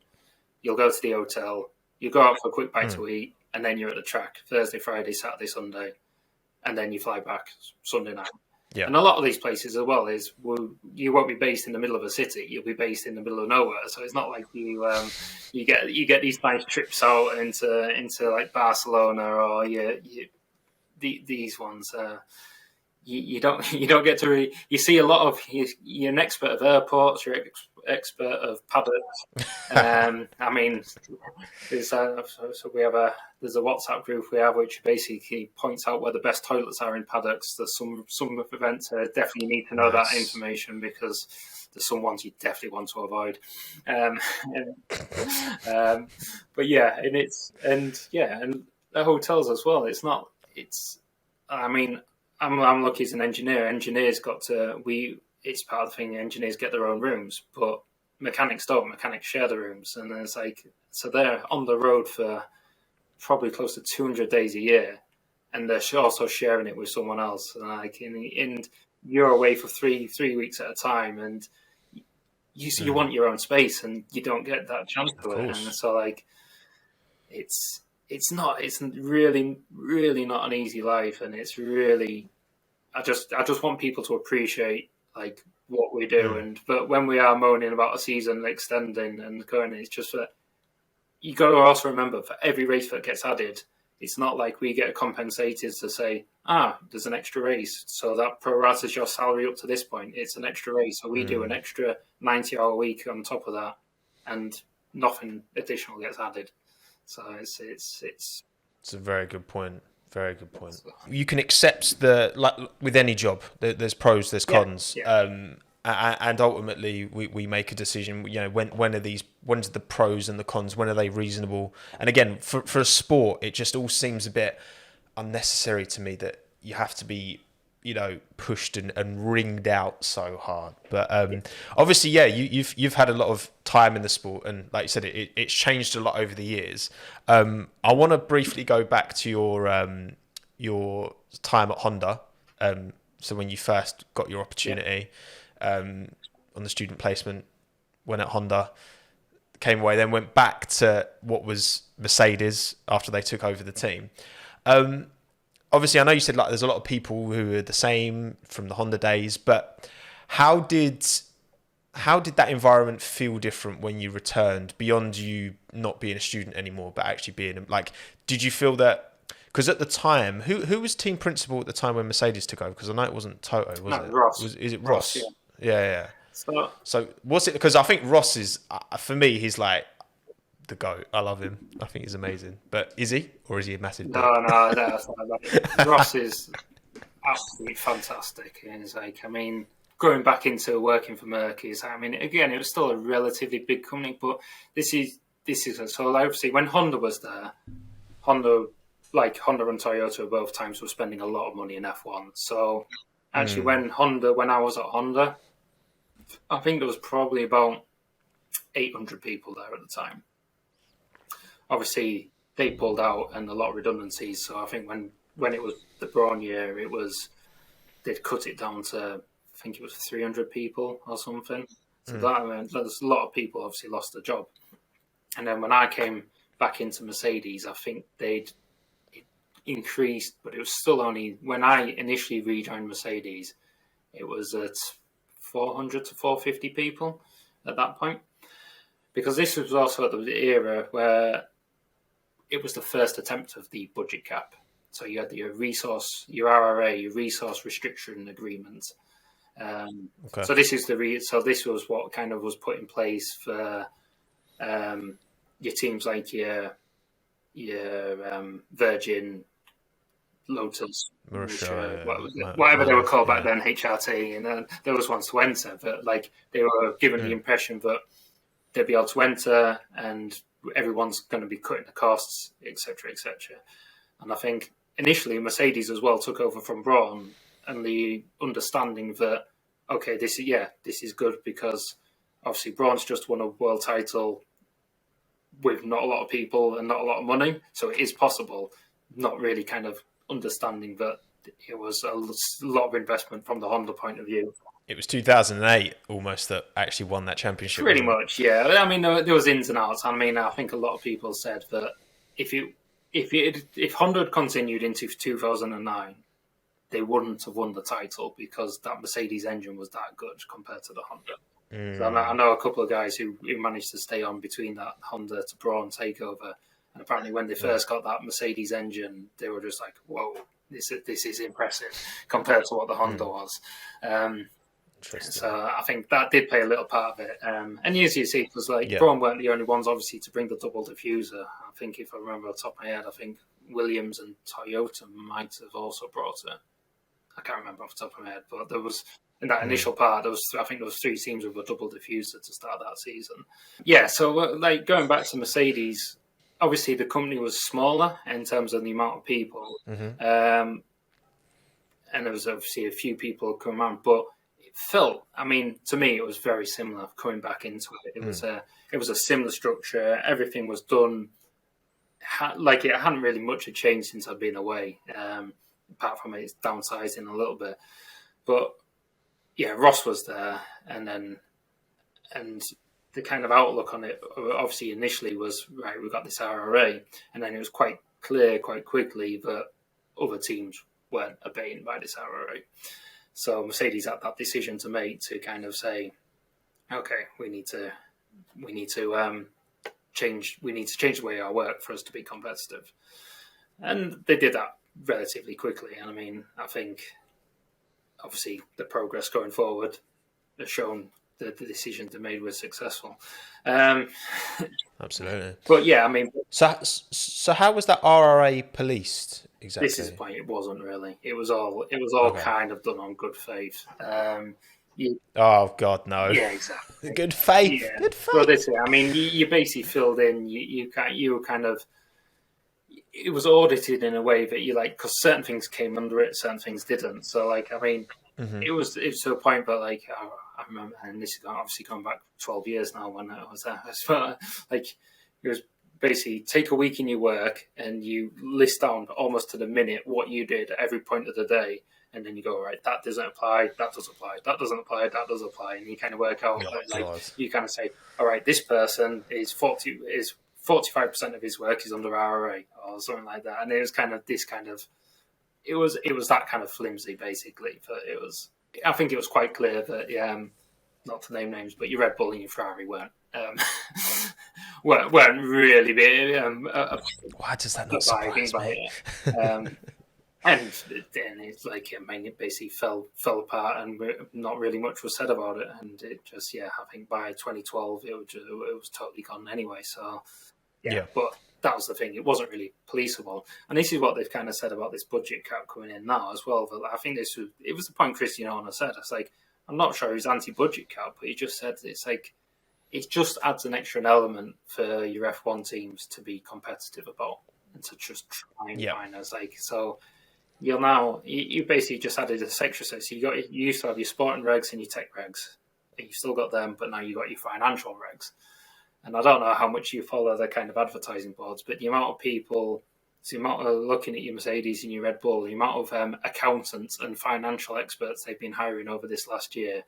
You'll go to the hotel, you go out for a quick bite to eat, and then you're at the track Thursday, Friday, Saturday, Sunday, and then you fly back Sunday night. Yeah. And a lot of these places as well you won't be based in the middle of a city. You'll be based in the middle of nowhere. So it's not like you get these nice trips out into like Barcelona or these ones. You don't get to really. You see a lot of. You're an expert of airports. You're expert of paddocks. I mean, there's a WhatsApp group we have which basically points out where the best toilets are in paddocks. There's some events definitely need to know that information, because there's some ones you definitely want to avoid. But yeah, and the hotels as well. I mean, I'm lucky as an engineer. Engineers it's part of the thing. Engineers get their own rooms, but mechanics don't. Mechanics share the rooms, and it's so they're on the road for probably close to 200 days a year, and they're also sharing it with someone else. And you're away for three weeks at a time, and you want your own space, and you don't get that chance to it. And so it's really, really not an easy life, and it's really. I just want people to appreciate what we do, but when we are moaning about a season extending and going, it's just that you got to also remember, for every race that gets added, it's not like we get compensated to say, there's an extra race, so that prorates your salary up to this point. It's an extra race, so we do an extra 90-hour week on top of that, and nothing additional gets added. So it's a very good point. Very good point. You can accept with any job, there's pros, there's cons. Yeah. And ultimately we make a decision, when's the pros and the cons, when are they reasonable? And again, for a sport, it just all seems a bit unnecessary to me that you have to be, pushed and ringed out so hard. But obviously, yeah, you've had a lot of time in the sport, and like you said, it's changed a lot over the years. I want to briefly go back to your time at Honda. So when you first got your opportunity on the student placement, went at Honda, came away, then went back to what was Mercedes after they took over the team. Obviously, I know you said there's a lot of people who are the same from the Honda days, but how did that environment feel different when you returned, beyond you not being a student anymore, but actually being did you feel that? Because at the time, who was team principal at the time when Mercedes took over? Because I know it wasn't Toto, was it? Ross. Is it Ross? Yeah. So was it? Because I think Ross is, for me, he's like the GOAT. I love him. I think he's amazing. But is he? Or is he a massive dick? No, that's not. Ross is absolutely fantastic. And it's going back into working for Mercury's, again, it was still a relatively big company, but this is so obviously when Honda was there, Honda and Toyota at both times were spending a lot of money in F1. So actually when I was at Honda, I think there was probably about 800 people there at the time. Obviously, they pulled out and a lot of redundancies. So I think when it was the Braun year, they'd cut it down to, I think it was 300 people or something. So there's a lot of people obviously lost their job. And then when I came back into Mercedes, I think it increased, but it was still only, when I initially rejoined Mercedes, it was at 400 to 450 people at that point. Because this was also at the era where it was the first attempt of the budget cap. So you had your RRA, your resource restriction agreement. So this is this was what kind of was put in place for your teams like your Virgin, Lotus, whatever they were called back then, HRT, and then there was ones to enter, but they were given the impression that they'd be able to enter and everyone's going to be cutting the costs, etc., etc. And I think initially Mercedes as well took over from Braun, and the understanding that, okay, this is good because obviously Braun's just won a world title with not a lot of people and not a lot of money, so it is possible, not really kind of understanding that it was a lot of investment from the Honda point of view. It was 2008 almost that actually won that championship. Pretty much, yeah. There was ins and outs. I think a lot of people said that if Honda had continued into 2009, they wouldn't have won the title because that Mercedes engine was that good compared to the Honda. So I know a couple of guys who managed to stay on between that Honda to Braun takeover, and apparently when they first got that Mercedes engine, they were just like, "Whoa, this is impressive compared to what the Honda was." So I think that did play a little part of it. And as you see, it was Braun weren't the only ones, obviously, to bring the double diffuser. I think if I remember off the top of my head, I think Williams and Toyota might have also brought it. I can't remember off the top of my head, but there was, in that initial part, I think there was 3 teams with a double diffuser to start that season. Yeah, so going back to Mercedes, obviously the company was smaller in terms of the amount of people. And there was obviously a few people come around, but felt, to me, it was very similar coming back into it. It was a similar structure. Everything was done it hadn't really much changed since I'd been away, apart from it's downsizing a little bit. But yeah, Ross was there, and the kind of outlook on it, obviously, initially was right. We've got this RRA, and then it was quite clear quite quickly that other teams weren't obeying by this RRA. So Mercedes had that decision to make to kind of say, okay, we need to change the way our work for us to be competitive, and they did that relatively quickly. And I think obviously the progress going forward has shown that the decisions they made were successful. Absolutely. But yeah, so how was that RRA policed? Exactly. This is the point. It wasn't really. It was all okay. Kind of done on good faith. Oh God, no! Yeah, exactly. Good faith. Yeah. Good faith. Well, this is. You basically filled in. You it was audited in a way that you like, because certain things came under it, certain things didn't. So like, I mean, it was to a point, but like I remember, and this is obviously going back 12 years now when I was there. So, like, it was basically take a week in your work and you list down almost to the minute what you did at every point of the day. And then you go, right, that doesn't apply, that does apply, that doesn't apply, that does apply. And you kind of work out, you kind of say, all right, this person is 45% of his work is under RRA or something like that. And it was kind of this kind of, it was that kind of flimsy, basically. But I think it was quite clear that, not to name names, but your Red Bull and your Ferrari weren't really big. Why does that not surprise me? And then it's like, I mean, it basically fell apart, and not really much was said about it. And it just, I think by 2012 it was totally gone anyway. So but that was the thing; it wasn't really policeable. And this is what they've kind of said about this budget cap coming in now as well. But I think it was the point Cristiano said. It's like, I'm not sure he's anti-budget cap, but he just said it's like it just adds an extra element for your F1 teams to be competitive about and to just try and find us like so. You basically just added this extra set. So you used to have your sporting regs and your tech regs. You've still got them, but now you've got your financial regs. And I don't know how much you follow the kind of advertising boards, but the amount of people, the amount of looking at your Mercedes and your Red Bull, the amount of accountants and financial experts they've been hiring over this last year,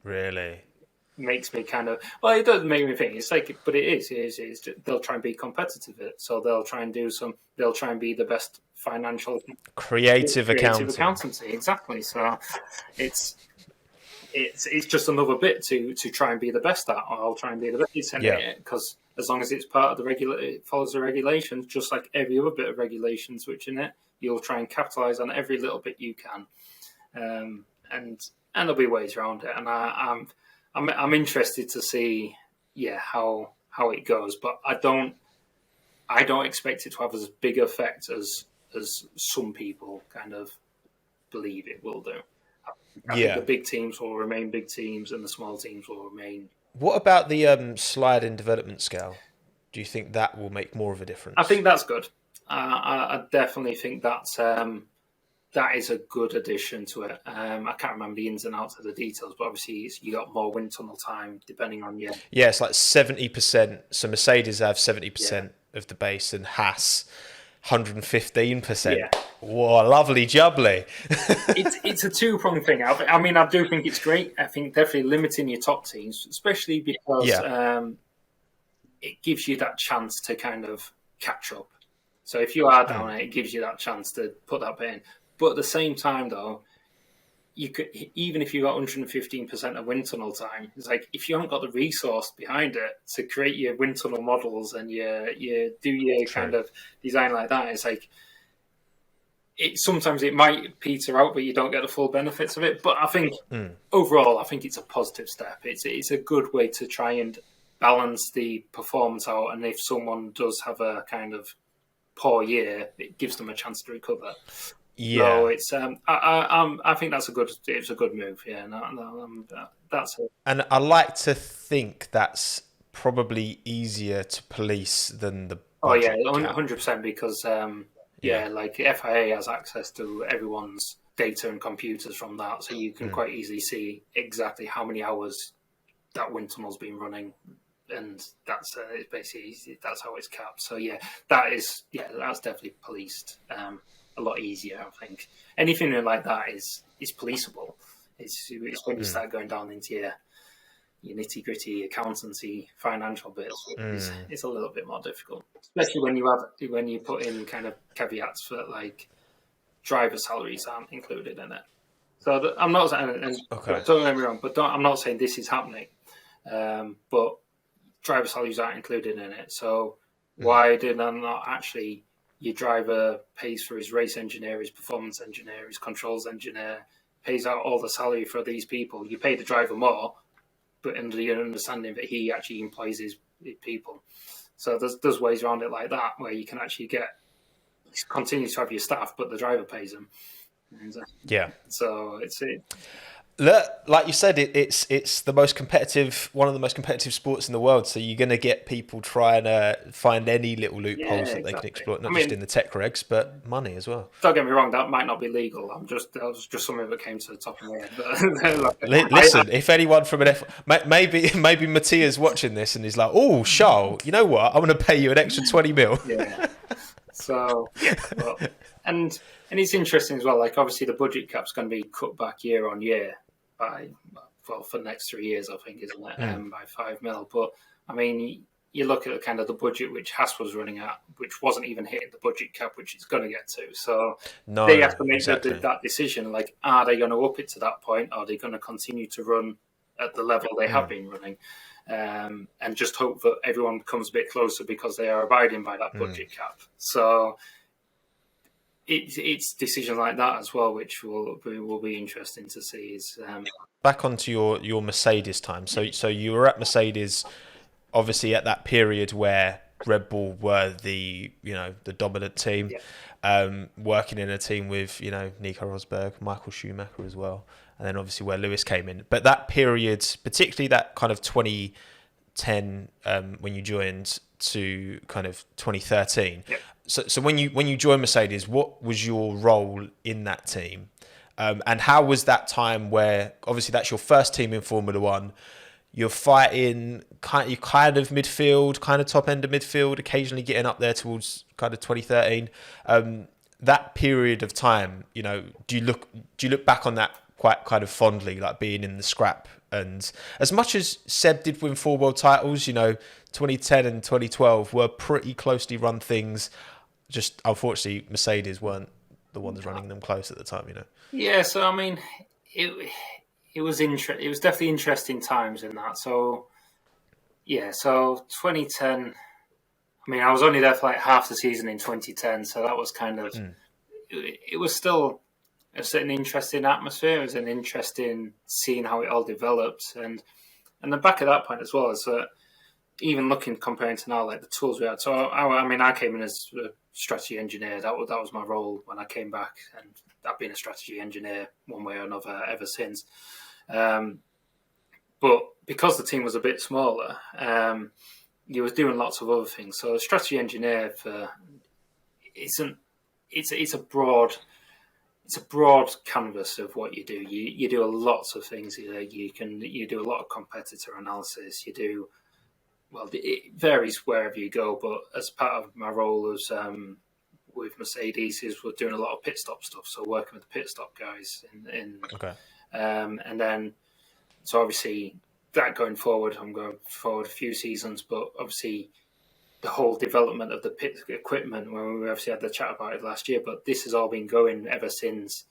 really makes me kind of, well, it doesn't make me think it's like, but it is they'll try and be competitive at it, so they'll try and be the best financial creative accountancy, exactly. So it's just another bit to try and be the best at, or I'll try and be the best at it, because as long as it's part of it follows the regulations, just like every other bit of regulations which in it, you'll try and capitalize on every little bit you can, and there'll be ways around it, and I'm interested to see, how it goes, but I don't expect it to have as big effect as some people kind of believe it will do. I think the big teams will remain big teams, and the small teams will remain. What about the slide in development scale? Do you think that will make more of a difference? I think that's good. I definitely think that is a good addition to it. I can't remember the ins and outs of the details, but obviously you got more wind tunnel time depending on your... Yeah, it's like 70%. So Mercedes have 70% of the base, and Haas 115%. Yeah. Whoa, lovely jubbly. It's a two-pronged thing. I mean, I do think it's great. I think definitely limiting your top teams, especially because it gives you that chance to kind of catch up. So if you are down it gives you that chance to put that bit in. But at the same time, though, you could, even if you got 115% of wind tunnel time, it's like if you haven't got the resource behind it to create your wind tunnel models and you do your kind of design like that, it's like sometimes it might peter out, but you don't get the full benefits of it. But I think overall, I think it's a positive step. It's a good way to try and balance the performance out, and if someone does have a kind of poor year, it gives them a chance to recover. Yeah, so it's I think it's a good move. Yeah, that's it. And I like to think that's probably easier to police than the budget 100%, because like FIA has access to everyone's data and computers from that, so you can quite easily see exactly how many hours that wind tunnel's been running, and that's basically that's how it's capped. So that's definitely policed. A lot easier, I think. Anything like that is policeable. It's when you start going down into your nitty gritty accountancy financial bits. It's a little bit more difficult, especially when you put in kind of caveats for like driver salaries aren't included in it. So I'm not saying, don't get me wrong, but I'm not saying this is happening. But driver salaries aren't included in it. So why did I not actually? Your driver pays for his race engineer, his performance engineer, his controls engineer, pays out all the salary for these people. You pay the driver more, but under the understanding that he actually employs his people. So there's ways around it like that, where you can actually continue to have your staff, but the driver pays them. Yeah. So it's it. Look, like you said, it's the most competitive, one of the most competitive sports in the world. So you're going to get people trying to find any little Yeah, loopholes that they can exactly. exploit, I not just mean, in the tech regs, but money as well. don't get me wrong, that might not be legal. That was just something that came to the top of my head. But Listen, if anyone from an maybe Mattia's watching this and he's like, "Oh, Charles, you know what? I'm going to pay you an extra 20 mil." yeah. So yeah, but and it's interesting as well. Like obviously the budget cap's going to be cut back year on year by for the next 3 years, I think, isn't it? By 5 mil. But I mean, you look at kind of the budget which Haas was running at, which wasn't even hitting the budget cap, which it's going to get to. So they No, have to make exactly. that decision. Like, are they going to up it to that point? Or are they going to continue to run at the level they have been running? And just hope that everyone comes a bit closer because they are abiding by that budget cap. So it's decisions like that as well, which will be interesting to see. Is Back onto your Mercedes time. So you were at Mercedes, obviously at that period where Red Bull were the dominant team, yeah, working in a team with Nico Rosberg, Michael Schumacher as well, and then obviously where Lewis came in. But that period, particularly that kind of 2010 when you joined to kind of 2013. yeah. So when you joined Mercedes, what was your role in that team? And how was that time where obviously that's your first team in Formula One? You're fighting you kind of midfield, kind of top end of midfield, occasionally getting up there towards kind of 2013. That period of time, do you look back on that quite kind of fondly, like being in the scrap? And as much as Seb did win 4 world titles, 2010 and 2012 were pretty closely run things. Just unfortunately, Mercedes weren't the ones running them close at the time. Yeah, so I mean, it was It was definitely interesting times in that. So yeah, so 2010. I mean, I was only there for like half the season in 2010, so that was kind of. It was still an interesting atmosphere. It was an interesting seeing how it all developed, and the back of that point as well is that even comparing to now, like the tools we had. So I came in as a strategy engineer. That was my role when I came back, and I've been a strategy engineer one way or another ever since. But because the team was a bit smaller, you was doing lots of other things. So a strategy engineer it's a broad canvas of what you do. You do lots of things. You do a lot of competitor analysis. You do. Well, it varies wherever you go, but as part of my role as with Mercedes, we're doing a lot of pit stop stuff. So working with the pit stop guys, Okay. and then so obviously that going forward, I'm going forward a few seasons, but obviously the whole development of the pit equipment, when we obviously had the chat about it last year, but this has all been going ever since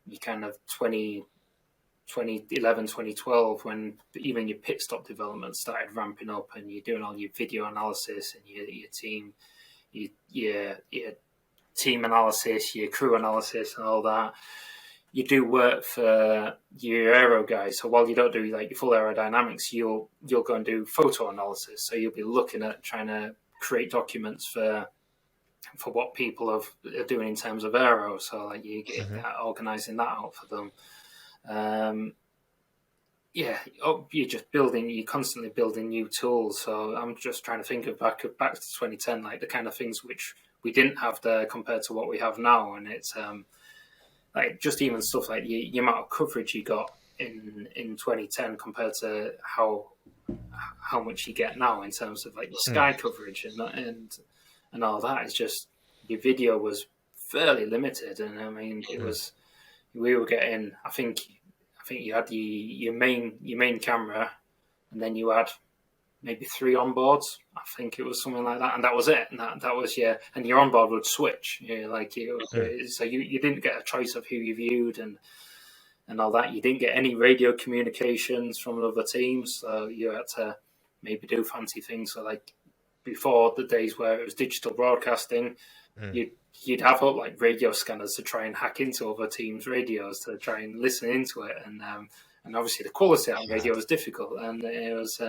you kind of 2011, 2012, when even your pit stop development started ramping up and you're doing all your video analysis and your team analysis, your crew analysis and all that. You do work for your aero guys. So while you don't do like your full aerodynamics, you'll go and do photo analysis. So you'll be looking at trying to create documents for what people are doing in terms of aero. So like you get organising that out for them. You're constantly building new tools. So I'm just trying to think of back to 2010, like the kind of things which we didn't have there compared to what we have now. And it's like just even stuff like the amount of coverage you got in 2010 compared to how much you get now in terms of like the sky coverage and all that. It's just your video was fairly limited, and I mean we were getting. I think you had your main camera, and then you had maybe 3 onboards. I think it was something like that, and that was it. And that was and your onboard would switch. So you didn't get a choice of who you viewed and all that. You didn't get any radio communications from other teams, so you had to maybe do fancy things. So like before the days where it was digital broadcasting, you'd have up like radio scanners to try and hack into other teams' radios to try and listen into it, and obviously the quality on radio was difficult, and it was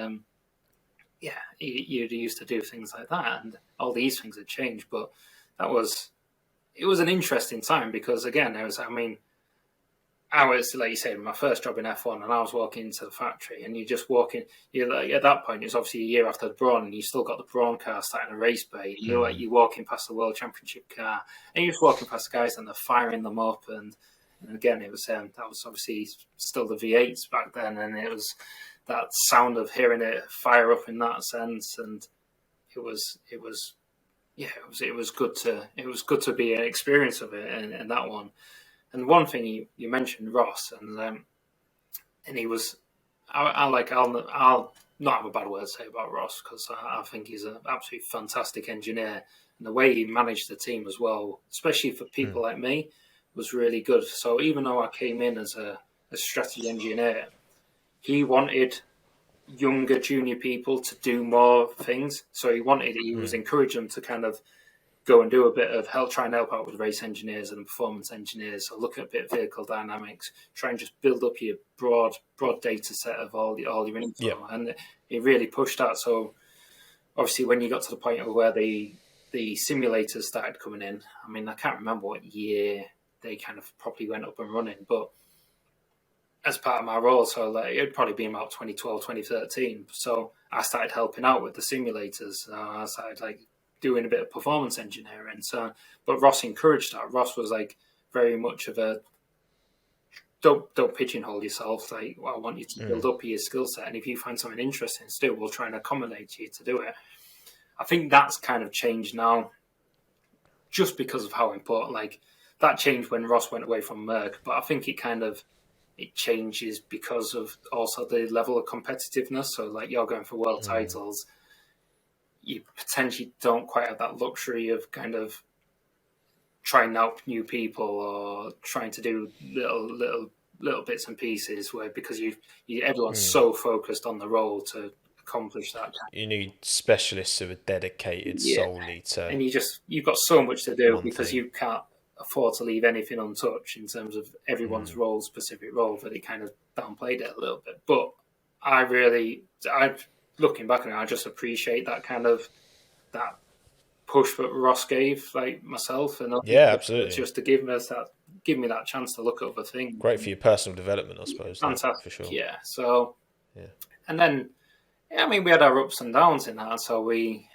you used to do things like that, and all these things had changed. But it was an interesting time because again, I was, like you said, my first job in F1, and I was walking into the factory, and you're just walking. You're like, at that point, it's obviously a year after the Brawn, and you still got the Brawn car starting a race bay. You're like, you're walking past the World Championship car, and you're just walking past the guys, and they're firing them up. And again, it was that was obviously still the V8s back then, and it was that sound of hearing it fire up in that sense, and it was good to be an experience of it, and that one. And one thing you mentioned Ross, and he was, I'll not have a bad word to say about Ross, because I think he's an absolutely fantastic engineer, and the way he managed the team as well, especially for people like me, was really good. So even though I came in as a strategy engineer, he wanted younger junior people to do more things. So he was encouraging them to kind of go and do a bit of try and help out with race engineers and performance engineers. So look at a bit of vehicle dynamics, try and just build up your broad data set of all your info. Yep. And it really pushed that. So obviously when you got to the point of where the simulators started coming in, I mean, I can't remember what year they kind of properly went up and running, but as part of my role, so like it'd probably been about 2012, 2013. So I started helping out with the simulators. I started like doing a bit of performance engineering. So, but Ross encouraged that. Ross was like very much of a don't pigeonhole yourself. Like, well, I want you to build up your skill set, and if you find something interesting to do, we'll try and accommodate you to do it. I think that's kind of changed now, just because of how important. Like that changed when Ross went away from Merck, but I think it changes because of also the level of competitiveness. So, like you're going for world titles. You potentially don't quite have that luxury of kind of trying out new people or trying to do little bits and pieces because everyone's so focused on the role to accomplish that. You need specialists who are dedicated solely to, and you've got so much to do because you can't afford to leave anything untouched in terms of everyone's specific role, that it kind of downplayed it a little bit. But looking back on it, I just appreciate that kind of that push that Ross gave, like myself, and absolutely, just to give me that chance to look at other things. Great for your personal development, I suppose. Fantastic, for sure. Yeah. So, and then, I mean, we had our ups and downs in that. So we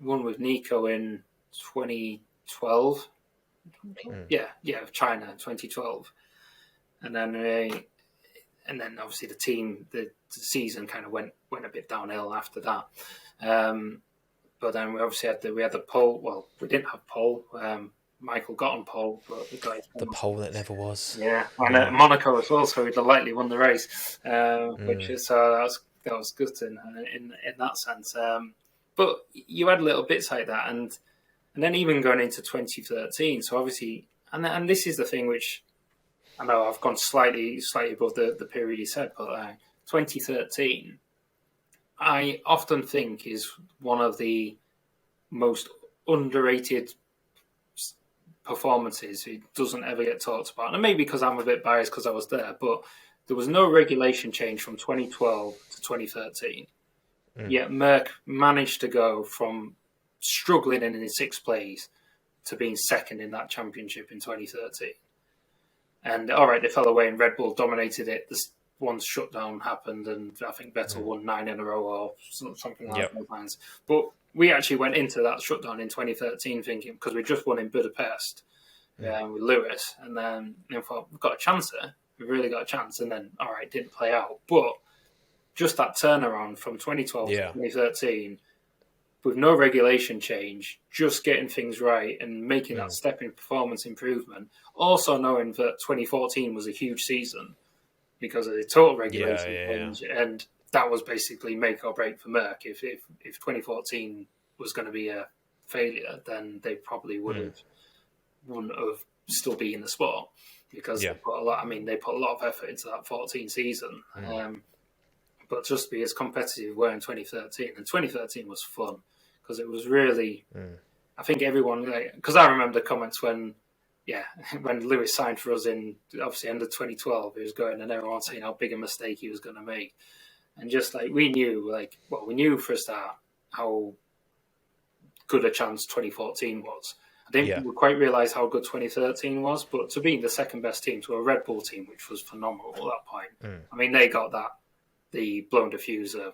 won with Nico in 2012. China 2012, and then obviously the team, the season kind of went a bit downhill after that. But then we obviously had the pole. Well, we didn't have pole. Michael got on pole, but the pole that never was. Yeah, and at Monaco as well, so he lightly won the race, which is that was good in that sense. But you had little bits like that, and then even going into 2013. So obviously, and this is the thing which I know I've gone slightly above the period you said, but 2013, I often think is one of the most underrated performances. It doesn't ever get talked about, and maybe because I'm a bit biased because I was there, but there was no regulation change from 2012 to 2013. Yet Merck managed to go from struggling in his sixth place to being second in that championship in 2013. And all right, they fell away and Red Bull dominated it. This one shutdown happened, and I think Vettel won 9 in a row or something like those lines. But we actually went into that shutdown in 2013 thinking, because we just won in Budapest with Lewis, and then we thought, we've got a chance there. We really got a chance. And then, all right, it didn't play out. But just that turnaround from 2012 to 2013, with no regulation change, just getting things right and making that step in performance improvement. Also knowing that 2014 was a huge season because of the total regulation change, and that was basically make or break for Merck. If 2014 was going to be a failure, then they probably wouldn't have still be in the sport, because they put a lot. I mean, they put a lot of effort into that 14 season. But just be as competitive we were in 2013, and 2013 was fun. Because it was really, I think everyone, because I remember the comments when Lewis signed for us in, obviously, end of 2012, he was going, and everyone saying how big a mistake he was going to make. And just like, we knew for a start how good a chance 2014 was. I didn't Yeah. quite realise how good 2013 was, but to be the second best team to a Red Bull team, which was phenomenal at that point. I mean, they got the blown diffuser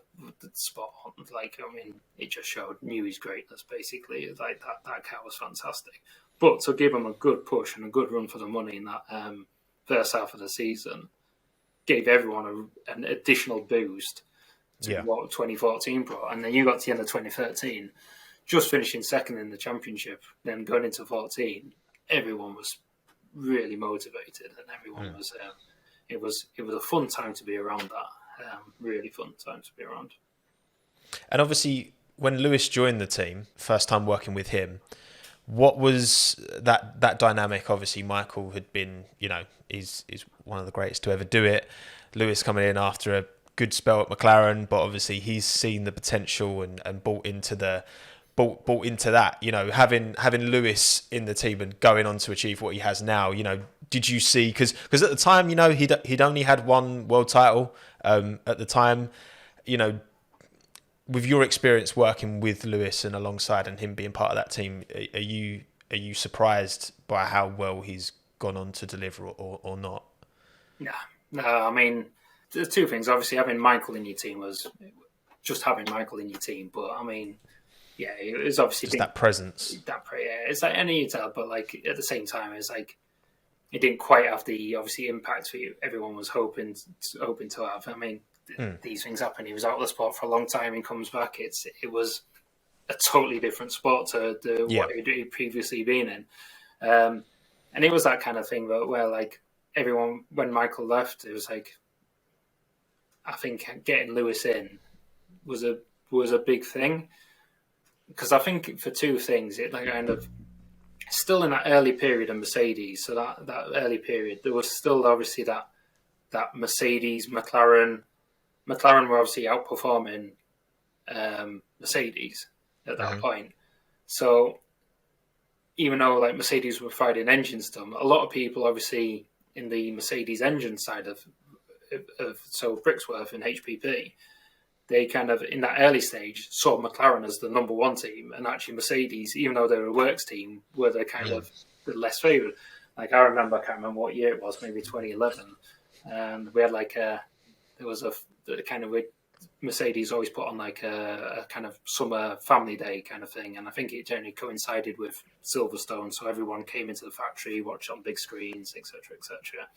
spot on. Like, I mean, it just showed Newey's greatness, basically. Like, that car was fantastic. But to give them a good push and a good run for the money in that first half of the season gave everyone an additional boost to what 2014 brought. And then you got to the end of 2013, just finishing second in the championship, then going into 14, everyone was really motivated, and everyone was. It was a fun time to be around that. Really fun time to be around. And obviously, when Lewis joined the team, first time working with him, what was that dynamic? Obviously, Michael had been, is one of the greatest to ever do it. Lewis coming in after a good spell at McLaren, but obviously he's seen the potential and bought into that. Having Lewis in the team and going on to achieve what he has now. Did you see? Because at the time, he'd only had one world title. At the time, with your experience working with Lewis and alongside and him being part of that team, are you surprised by how well he's gone on to deliver or not? No, I mean, there's two things. Obviously, having Michael in your team was just having Michael in your team, but I mean, yeah, it was obviously just that presence. It's like any tell, but like at the same time, it's like it didn't quite have the obviously impact for you. Everyone was hoping to have. I mean, these things happen. He was out of the sport for a long time. He comes back. It was a totally different sport to what he'd previously been in, and it was that kind of thing where like everyone, when Michael left, it was like, I think getting Lewis in was a big thing, because I think for two things, it like kind of still in that early period of Mercedes. So that early period, there was still obviously that Mercedes, McLaren were obviously outperforming Mercedes at that point. So even though like Mercedes were providing engines to them, a lot of people obviously in the Mercedes engine side of so Brixworth and HPP, they kind of in that early stage saw McLaren as the number one team, and actually Mercedes, even though they were a works team, were the kind of the less favoured. Like I can't remember what year it was, maybe 2011, and we had like there was a kind of Mercedes always put on like a kind of summer family day kind of thing, and I think it generally coincided with Silverstone, so everyone came into the factory, watched on big screens, etc., etc.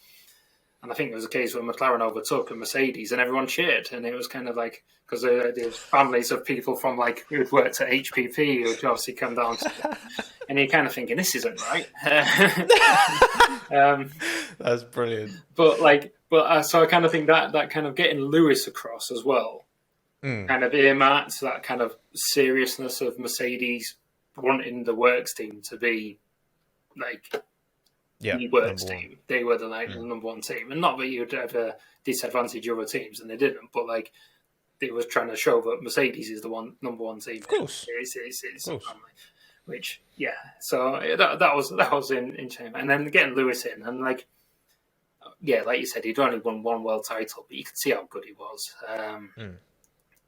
And I think it was a case where McLaren overtook a Mercedes, and everyone cheered, and it was kind of like because there was families of people from like who'd worked at HPP who'd obviously come down, and you're kind of thinking this isn't right. That's brilliant. So I kind of think that kind of getting Lewis across as well, kind of earmarks that kind of seriousness of Mercedes wanting the works team to be like the works team. They were the number one team, and not that you'd ever disadvantage other teams, and they didn't. But like they was trying to show that Mercedes is the number one team. Of course, it's which So that was in shame, and then getting Lewis in, and like you said, he'd only won one world title, but you could see how good he was.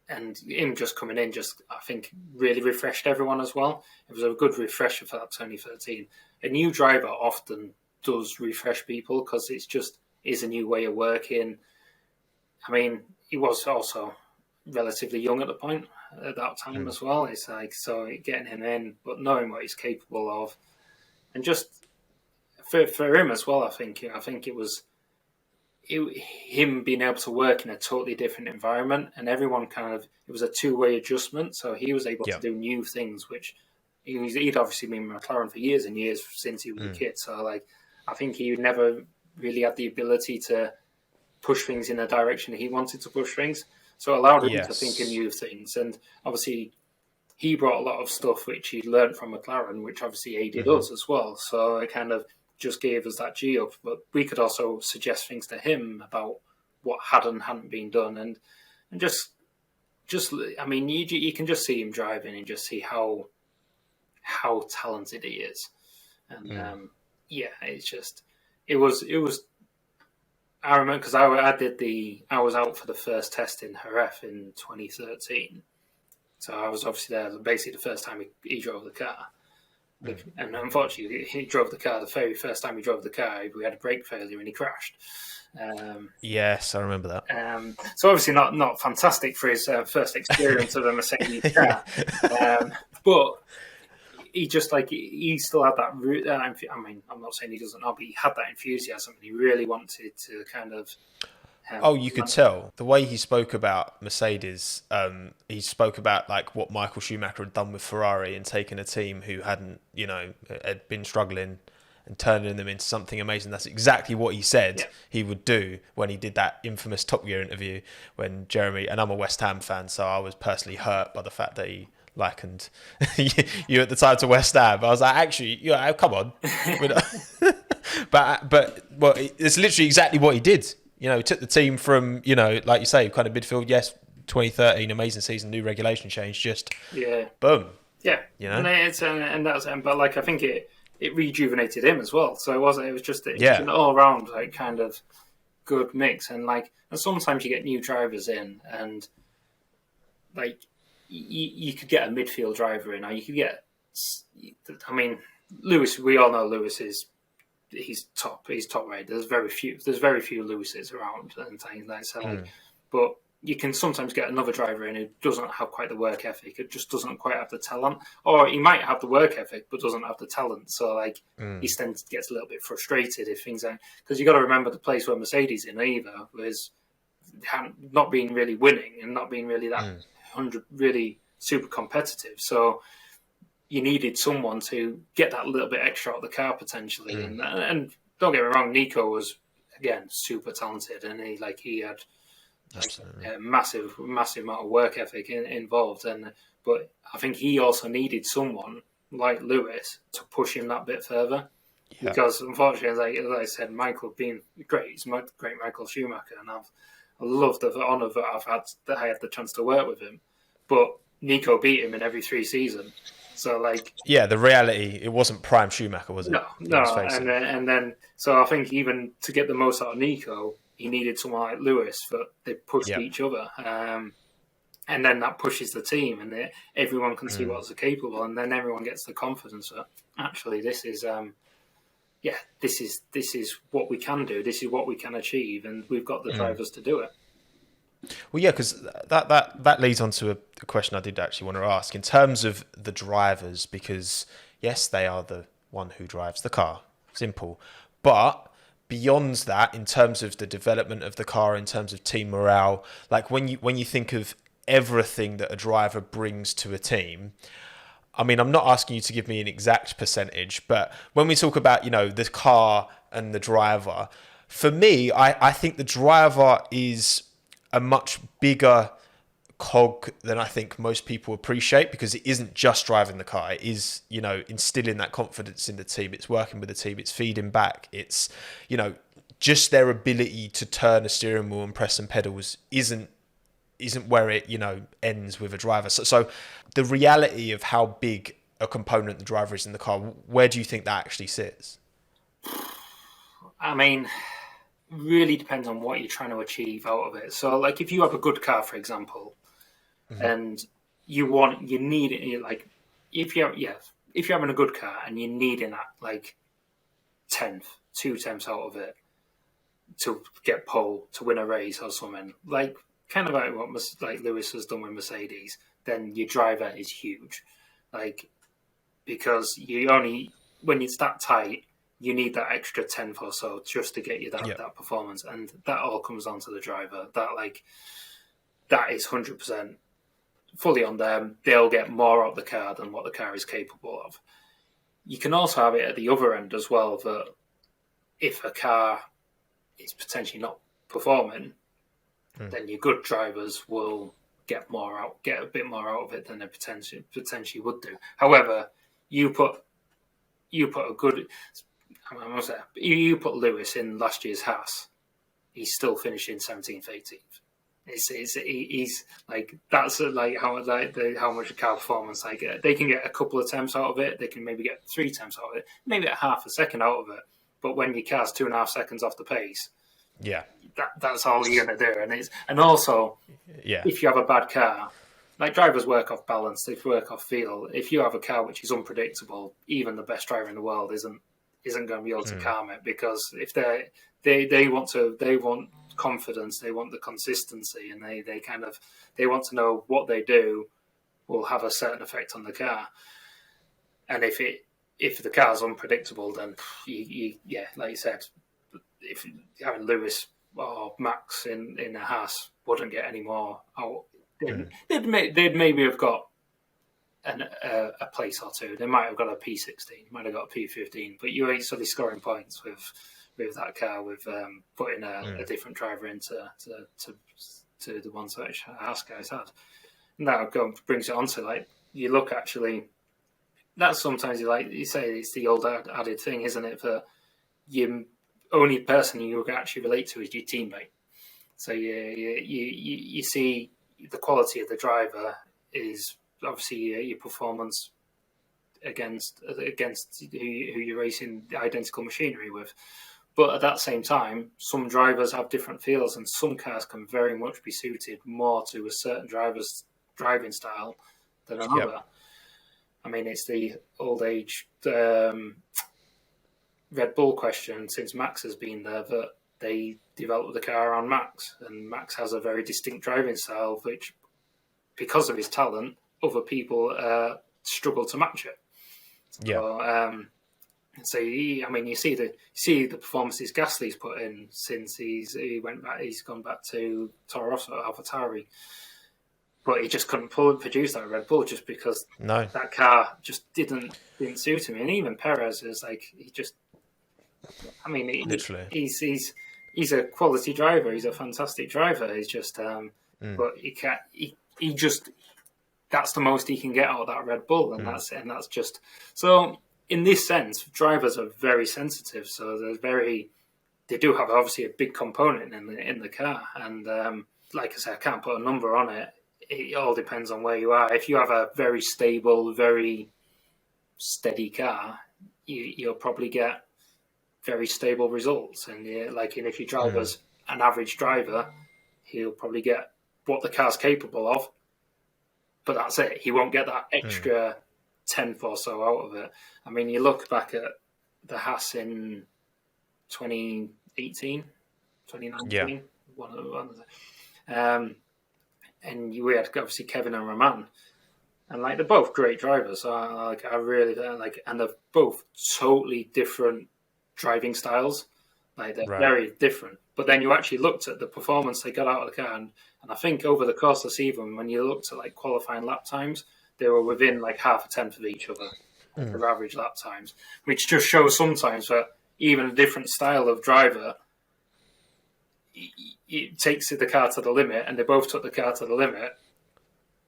And him just coming in, I think, really refreshed everyone as well. It was a good refresher for that 2013. A new driver often does refresh people because is a new way of working. I mean, he was also relatively young at that time as well. It's like, so getting him in, but knowing what he's capable of, and just for him as well, I think it was him being able to work in a totally different environment, and everyone it was a two-way adjustment. So he was able to do new things, which he'd obviously been in McLaren for years and years since he was a kid. So like, I think he never really had the ability to push things in the direction that he wanted to push things. So it allowed him to think of new things. And obviously he brought a lot of stuff which he'd learned from McLaren, which obviously aided us as well. So it kind of just gave us that G up, but we could also suggest things to him about what had and hadn't been done, and just I mean, you can just see him driving and just see how talented he is, and it's just it was. I remember because I was out for the first test in Jerez in 2013, so I was obviously there basically the first time he drove the car. And unfortunately, he drove the car the very first time he drove the car. We had a brake failure and he crashed. Yes, I remember that. So obviously not fantastic for his first experience of a Mercedes car, but he just he still had that. I mean, I'm not saying he doesn't know, but he had that enthusiasm and he really wanted to kind of. You could tell the way he spoke about Mercedes. He spoke about like what Michael Schumacher had done with Ferrari and taking a team who hadn't, had been struggling and turning them into something amazing. That's exactly what he said he would do when he did that infamous Top Gear interview when Jeremy, and I'm a West Ham fan, so I was personally hurt by the fact that he likened you at the time to West Ham. I was like, actually, come on. but it's literally exactly what he did. He took the team from, like you say, kind of midfield, 2013, amazing season, new regulation change, just boom. Yeah. And that's but I think it rejuvenated him as well. So it was just an all around kind of good mix. And and sometimes you get new drivers in and you could get a midfield driver in, or you could get, I mean, Lewis, we all know Lewis he's top rate. There's very few Lewises around and things like that. But you can sometimes get another driver in who doesn't have quite the work ethic. It just doesn't quite have the talent, or he might have the work ethic but doesn't have the talent. So he gets a little bit frustrated if things aren't, because you got to remember the place where Mercedes in either was not being really winning and not being really that 100 really super competitive. So you needed someone to get that little bit extra out of the car potentially. And don't get me wrong, Nico was again super talented, and he had a massive amount of work ethic involved. But I think he also needed someone like Lewis to push him that bit further. Yeah. Because unfortunately, as I said, Michael being great, he's great Michael Schumacher, and I love the honour that I had the chance to work with him. But Nico beat him in every 3 seasons. So the reality, it wasn't prime Schumacher, was it? No, and then so I think even to get the most out of Nico, he needed someone like Lewis, but they pushed each other, and then that pushes the team, and everyone can see what's capable, and then everyone gets the confidence that actually this is what we can do, this is what we can achieve, and we've got the drivers to do it. Well, yeah, because that leads on to a question I did actually want to ask in terms of the drivers, because yes, they are the one who drives the car, simple. But beyond that, in terms of the development of the car, in terms of team morale, when you think of everything that a driver brings to a team, I mean, I'm not asking you to give me an exact percentage, but when we talk about, the car and the driver, for me, I think the driver is a much bigger cog than I think most people appreciate, because it isn't just driving the car. It is, instilling that confidence in the team. It's working with the team. It's feeding back. It's, just their ability to turn a steering wheel and press some pedals isn't where it, ends with a driver. So the reality of how big a component the driver is in the car, where do you think that actually sits? I mean, really depends on what you're trying to achieve out of it. So if you have a good car, for example, and you need it, if you're having a good car and you're needing that 2 tenths out of it to get pole, to win a race or something, kind of like what Lewis has done with Mercedes, then your driver is huge. Because when it's that tight, you need that extra tenth or so just to get you that performance, and that all comes down to the driver. That is 100% fully on them. They'll get more out of the car than what the car is capable of. You can also have it at the other end as well, that if a car is potentially not performing, then your good drivers will get a bit more out of it than they potentially would do. However, you put a good. You put Lewis in last year's Haas, he's still finishing 17th, 18th. He's that's how much a car performance they can get a couple of attempts out of it. They can maybe get 3 attempts out of it, maybe get half a second out of it. But when your car's 2.5 seconds off the pace, that's all you're gonna do. And also, if you have a bad car, like drivers work off balance, they work off feel. If you have a car which is unpredictable, even the best driver in the world isn't going to be able to calm it, because if they want confidence, they want the consistency, and they want to know what they do will have a certain effect on the car. And if the car's unpredictable, then like you said, if having Lewis or Max in a Haas wouldn't get any more out. They'd maybe have got a place or two. They might have got a P16, might have got a P15, but you ain't suddenly scoring points with that car, with putting a different driver into to the ones that Haas guys had. And that brings it on to, like, you look actually. That's sometimes you say it's the old added thing, isn't it? That you only person you can actually relate to is your teammate. So you see the quality of the driver is obviously your performance against who you're racing the identical machinery with. But at that same time, some drivers have different feels, and some cars can very much be suited more to a certain driver's driving style than another. Yep. I mean, it's the old age Red Bull question since Max has been there, that they developed the car on Max, and Max has a very distinct driving style, which, because of his talent, other people struggle to match it. So, you see the performances Gasly's put in since he's gone back to Toro Rosso, AlphaTauri. But he just couldn't produce that Red Bull just because that car just didn't suit him. And even Perez is like, he's a quality driver. He's a fantastic driver. He's just, but he just, that's the most he can get out of that Red Bull, and that's just so. In this sense, drivers are very sensitive. So they do have obviously a big component in the car, and like I said, I can't put a number on it. It all depends on where you are. If you have a very stable, very steady car, you'll probably get very stable results. And if your driver's an average driver, he'll probably get what the car's capable of. But that's it. He won't get that extra tenth or so out of it. I mean, you look back at the Haas in 2018, 2019, one of the. And we had obviously Kevin and Roman, and they're both great drivers. So I really like, and they're both totally different driving styles. They're very different. But then you actually looked at the performance they got out of the car, and I think over the course of the season, when you looked at qualifying lap times, they were within half a tenth of each other, their average lap times, which just shows sometimes that even a different style of driver, it takes the car to the limit, and they both took the car to the limit,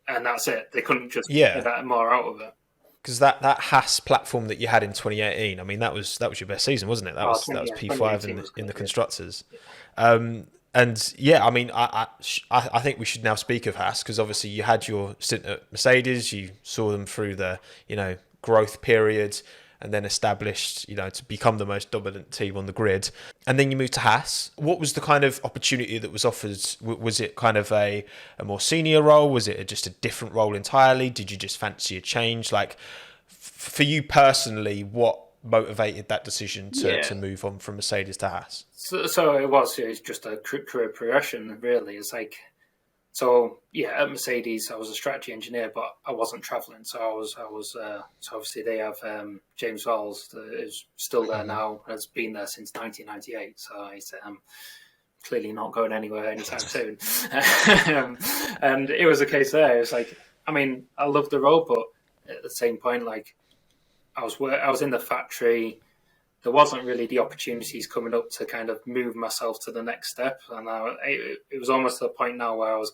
and that's it. They couldn't just get that more out of it. Because that Haas platform that you had in 2018, I mean, that was your best season, wasn't it? That was P5 in the constructors. And I mean, I think we should now speak of Haas, because obviously you had your stint at Mercedes, you saw them through the growth period, and then established, to become the most dominant team on the grid. And then you moved to Haas. What was the kind of opportunity that was offered? Was it kind of a more senior role? Was it just a different role entirely? Did you just fancy a change? For you personally, what motivated that decision to move on from Mercedes to Haas? So it was just a career progression, really. It's at Mercedes, I was a strategy engineer, but I wasn't traveling. So so obviously they have James Vowles, who's still there now, has been there since 1998. So he's clearly not going anywhere anytime soon. And it was a case there. It's I loved the role, but at the same point, I was in the factory. There wasn't really the opportunities coming up to kind of move myself to the next step. And it was almost to the point now where I was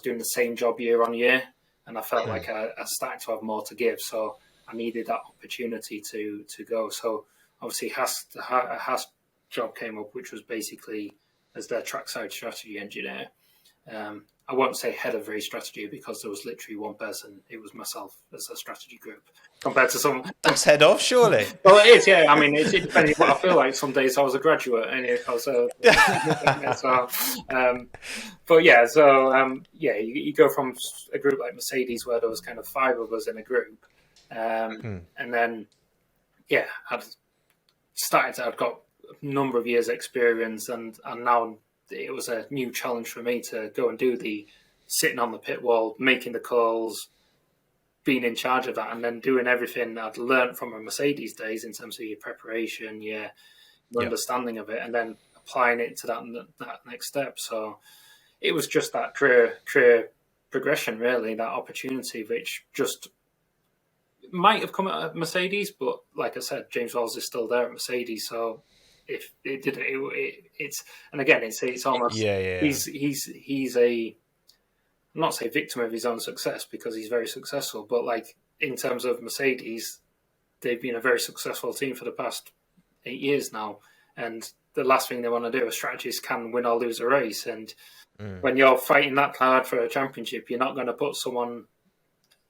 doing the same job year on year, and I felt like I started to have more to give. So I needed that opportunity to go. So obviously a Haas job came up, which was basically as their trackside strategy engineer. I won't say head of race strategy because there was literally one person. It was myself as a strategy group compared to some. That's head of, surely. Well, it is, yeah. I mean, it's depending what I feel like. Some days I was a graduate, and I was but yeah, you go from a group like Mercedes where there was kind of 5 of us in a group, and then I'd got a number of years' experience, and now it was a new challenge for me to go and do the sitting on the pit wall, making the calls, being in charge of that, and then doing everything I'd learned from my Mercedes days in terms of your preparation, your understanding of it, and then applying it to that next step. So it was just that career progression, really, that opportunity, which just might have come at Mercedes, but like I said, James Wells is still there at Mercedes, so if it did, it's and again, it's almost he's a I'm not say victim of his own success because he's very successful, but like in terms of Mercedes, they've been a very successful team for the past 8 years now, and the last thing they want to do, a strategist can win or lose a race, and when you're fighting that hard for a championship, you're not going to put someone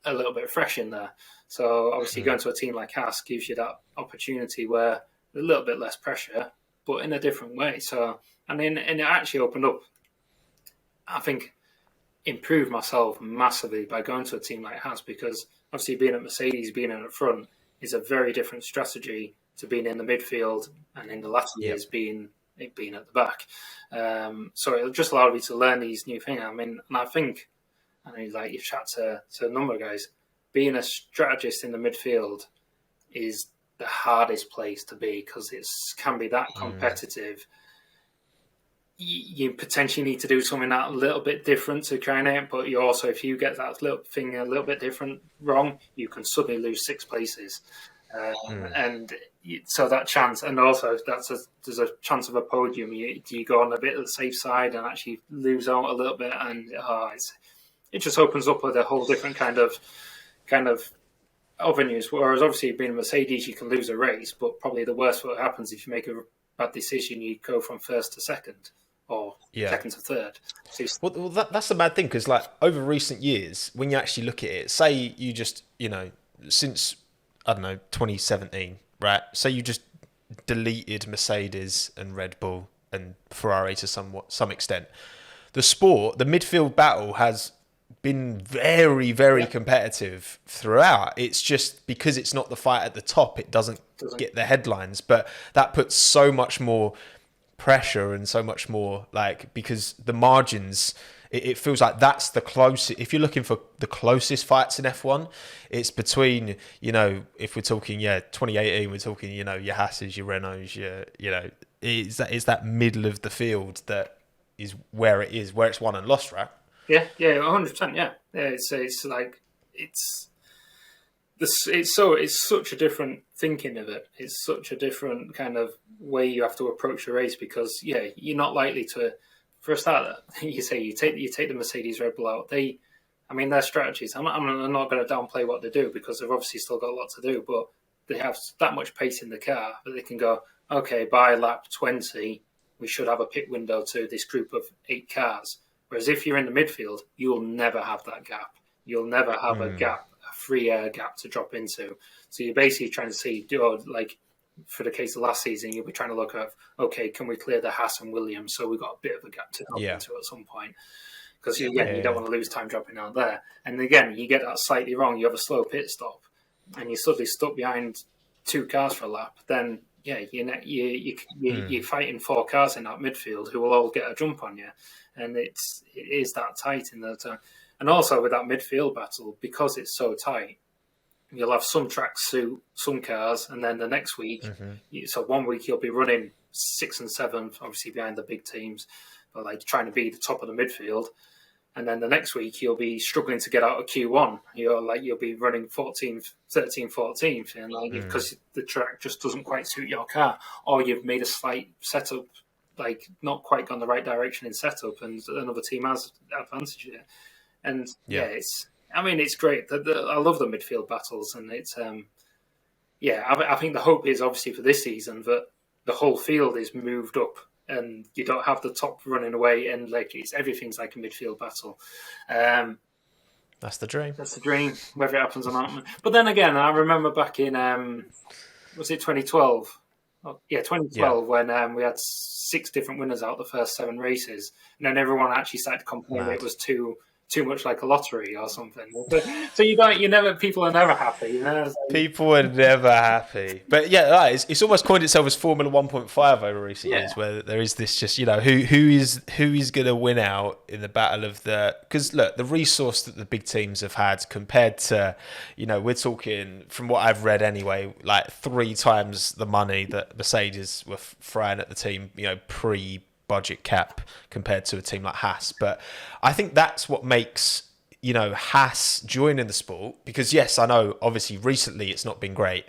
a little bit fresh in there. So obviously going to a team like Haas gives you that opportunity where a little bit less pressure, but in a different way. So and it actually opened up, I think, improved myself massively by going to a team like Haas, because obviously being at Mercedes, being in the front is a very different strategy to being in the midfield and in the latter years being at the back. So it just allowed me to learn these new things. I mean, and I think, like you chat to a number of guys, being a strategist in the midfield is the hardest place to be because it can be that competitive. You potentially need to do something that a little bit different to try and but you also, if you get that little thing a little bit different wrong, you can suddenly lose 6 places. And so that chance, and also there's a chance of a podium. You go on a bit of the safe side and actually lose out a little bit, and it just opens up with a whole different kind of avenues. Whereas obviously being a Mercedes, you can lose a race, but probably the worst what happens if you make a bad decision, you go from first to second or second to third. Well, that's the bad thing, because like over recent years, when you actually look at it, say you just, since, I don't know, 2017, right? Say you just deleted Mercedes and Red Bull and Ferrari to some extent. The midfield battle has been very, very competitive throughout. It's just because it's not the fight at the top, it doesn't get the headlines, but that puts so much more pressure and so much more, like, because the margins, it feels like that's the closest. If you're looking for the closest fights in F1, it's between, if we're talking 2018, we're talking your Haas's, your Renaults, is that middle of the field that is where it's won and lost, right? Yeah, 100%. Yeah, it's such a different thinking of it. It's such a different kind of way you have to approach a race, because you're not likely to. For a start, you take the Mercedes Red Bull out. Their strategies. I'm not going to downplay what they do, because they've obviously still got a lot to do, but they have that much pace in the car that they can go, okay, by lap 20, we should have a pit window to this group of 8 cars. Whereas if you're in the midfield, you'll never have that gap. You'll never have a gap, a free air gap to drop into. So you're basically trying to see, like for the case of last season, you'll be trying to look at, okay, can we clear the Haas and Williams so we've got a bit of a gap to drop into at some point? Because you don't want to lose time dropping out there. And again, you get that slightly wrong. You have a slow pit stop, and you're suddenly stuck behind 2 cars for a lap. Then you're fighting 4 cars in that midfield who will all get a jump on you, and it is that tight in that. And also with that midfield battle, because it's so tight, you'll have some tracks suit some cars, and then the next week, so one week you'll be running 6th and 7th, obviously behind the big teams, but like trying to be the top of the midfield. And then the next week you'll be struggling to get out of Q1. You'll be running 14th, 13th, 14th, and because the track just doesn't quite suit your car, or you've made a slight setup, like not quite gone the right direction in setup, and another team has advantage there. And it's great. I love the midfield battles, and it's I think the hope is obviously for this season that the whole field is moved up and you don't have the top running away, and everything's like a midfield battle. That's the dream. That's the dream, whether it happens or not. But then again, I remember back in was it 2012? Oh, yeah, 2012 when we had 6 different winners out the first 7 races, and then everyone actually started to complain it was too much like a lottery or something. So people are never happy. People are never happy. But yeah, it's almost coined itself as Formula 1.5 over recent years, where there is this just, who is going to win out in the battle of because look, the resource that the big teams have had compared to, we're talking, from what I've read anyway, like 3 times the money that Mercedes were throwing at the team, pre-budget cap compared to a team like Haas. But I think that's what makes Haas joining the sport, because yes, I know obviously recently it's not been great,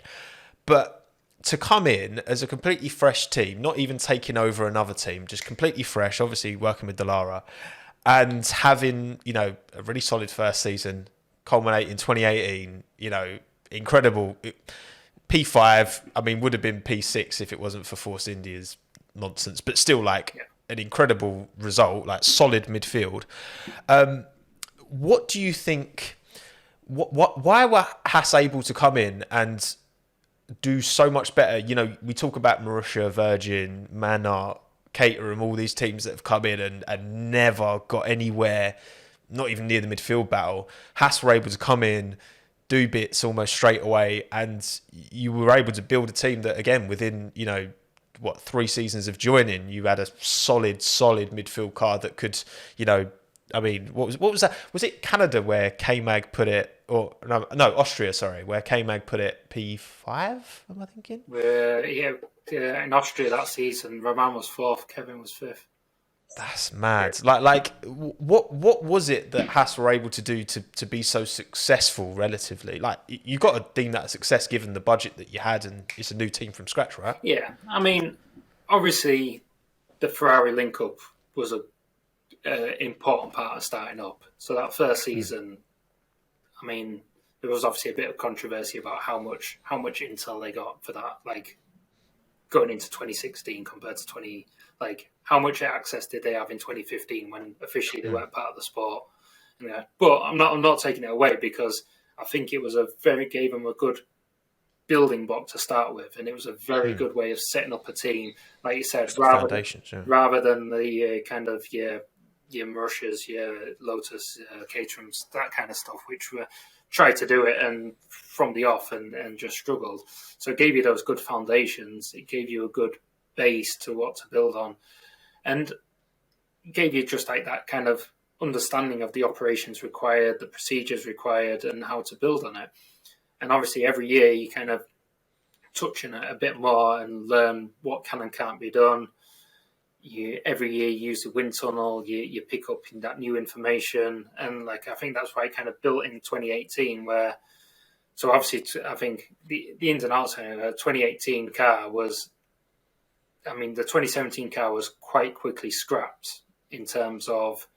but to come in as a completely fresh team, not even taking over another team, just completely fresh, obviously working with Dallara, and having a really solid first season, culminate in 2018, incredible P5. I mean, would have been P6 if it wasn't for Force India's nonsense, but still an incredible result, like solid midfield. What do you think? Why were Haas able to come in and do so much better? We talk about Marussia, Virgin, Manor, Caterham, all these teams that have come in and never got anywhere, not even near the midfield battle. Haas were able to come in, do bits almost straight away, and you were able to build a team that, again, within 3 seasons of joining, you had a solid midfield card that could, I mean, what was that? Was it Canada where K-Mag put it, or no, Austria, sorry, where K-Mag put it P5? Am I thinking? In Austria that season, Roman was 4th, Kevin was 5th. That's mad. What was it that Haas were able to do to be so successful relatively? Like, you got to deem that a success given the budget that you had, and it's a new team from scratch, right? Yeah, I mean, obviously, the Ferrari link-up was a important part of starting up. So that first season, I mean, there was obviously a bit of controversy about how much intel they got for that, like going into 2016 compared to how much access did they have in 2015 when officially they weren't part of the sport. But I'm not taking it away, because I think it was gave them a good building block to start with, and it was a very good way of setting up a team, like you said, rather than the kind of your Marussias, your Lotus, Caterhams, that kind of stuff, which were tried to do it and from the off and just struggled. So it gave you those good foundations. It gave you a good base to what to build on, and gave you just like that kind of understanding of the operations required, the procedures required, and how to build on it. And obviously every year you kind of touch on it a bit more and learn what can and can't be done. Every year you use the wind tunnel, you pick up that new information. And I think that's why it kind of built in 2018 so obviously I think the ins and outs of a 2018 car was, I mean, the 2017 car was quite quickly scrapped in terms of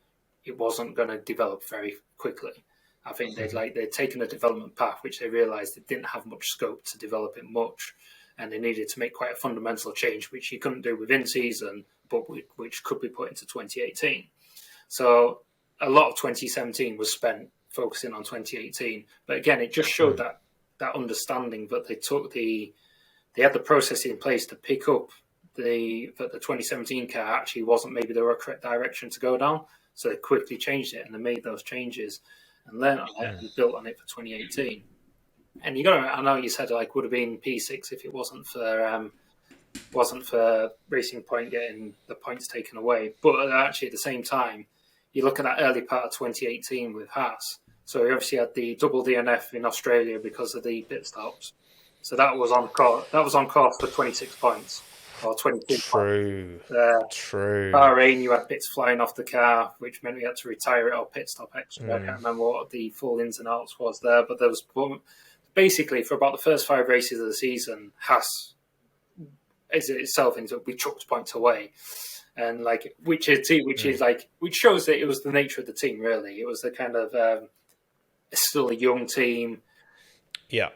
it wasn't going to develop very quickly. I think they'd taken a development path which they realised it didn't have much scope to develop it much, and they needed to make quite a fundamental change which you couldn't do within season, but which could be put into 2018. So a lot of 2017 was spent focusing on 2018, but again, it just showed that understanding that they had the process in place to pick up that the 2017 car actually wasn't maybe the correct direction to go down, so they quickly changed it and they made those changes and learned on it and built on it for 2018. And I know you said would have been P6 if it wasn't for Racing Point getting the points taken away. But actually at the same time, you look at that early part of 2018 with Haas. So we obviously had the double DNF in Australia because of the pit stops. So that was on course for 26 points. Or 22 True. points. True. Bahrain, you had bits flying off the car, which meant we had to retire it or pit stop extra. I can't remember what the full ins and outs was there, but there was basically for about the first 5 races of the season, Haas is itself into we chucked points away, and which shows that it was the nature of the team. Really, it was the kind of still a young team. Yeah.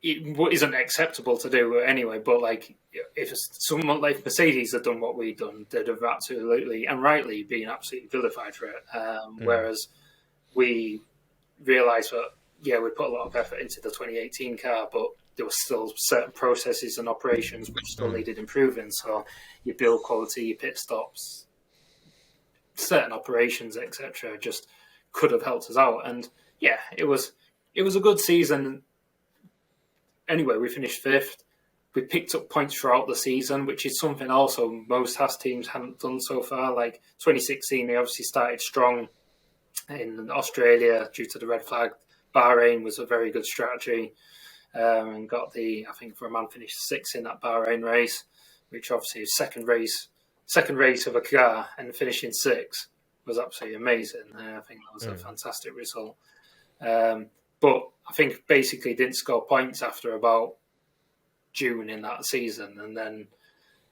it isn't acceptable to do anyway. But like, if someone like Mercedes had done what we'd done, they'd have absolutely and rightly been absolutely vilified for it. Whereas we realised that we put a lot of effort into the 2018 car, but there were still certain processes and operations which still needed improving. So your build quality, your pit stops, certain operations, etc., just could have helped us out. And it was a good season. Anyway, we finished 5th. We picked up points throughout the season, which is something also most Haas teams hadn't done so far. Like 2016, they obviously started strong in Australia due to the red flag. Bahrain was a very good strategy, and got I think Verman finished 6th in that Bahrain race, which obviously is second race of a car, and finishing 6th was absolutely amazing. I think that was a fantastic result. But I think basically didn't score points after about June in that season. And then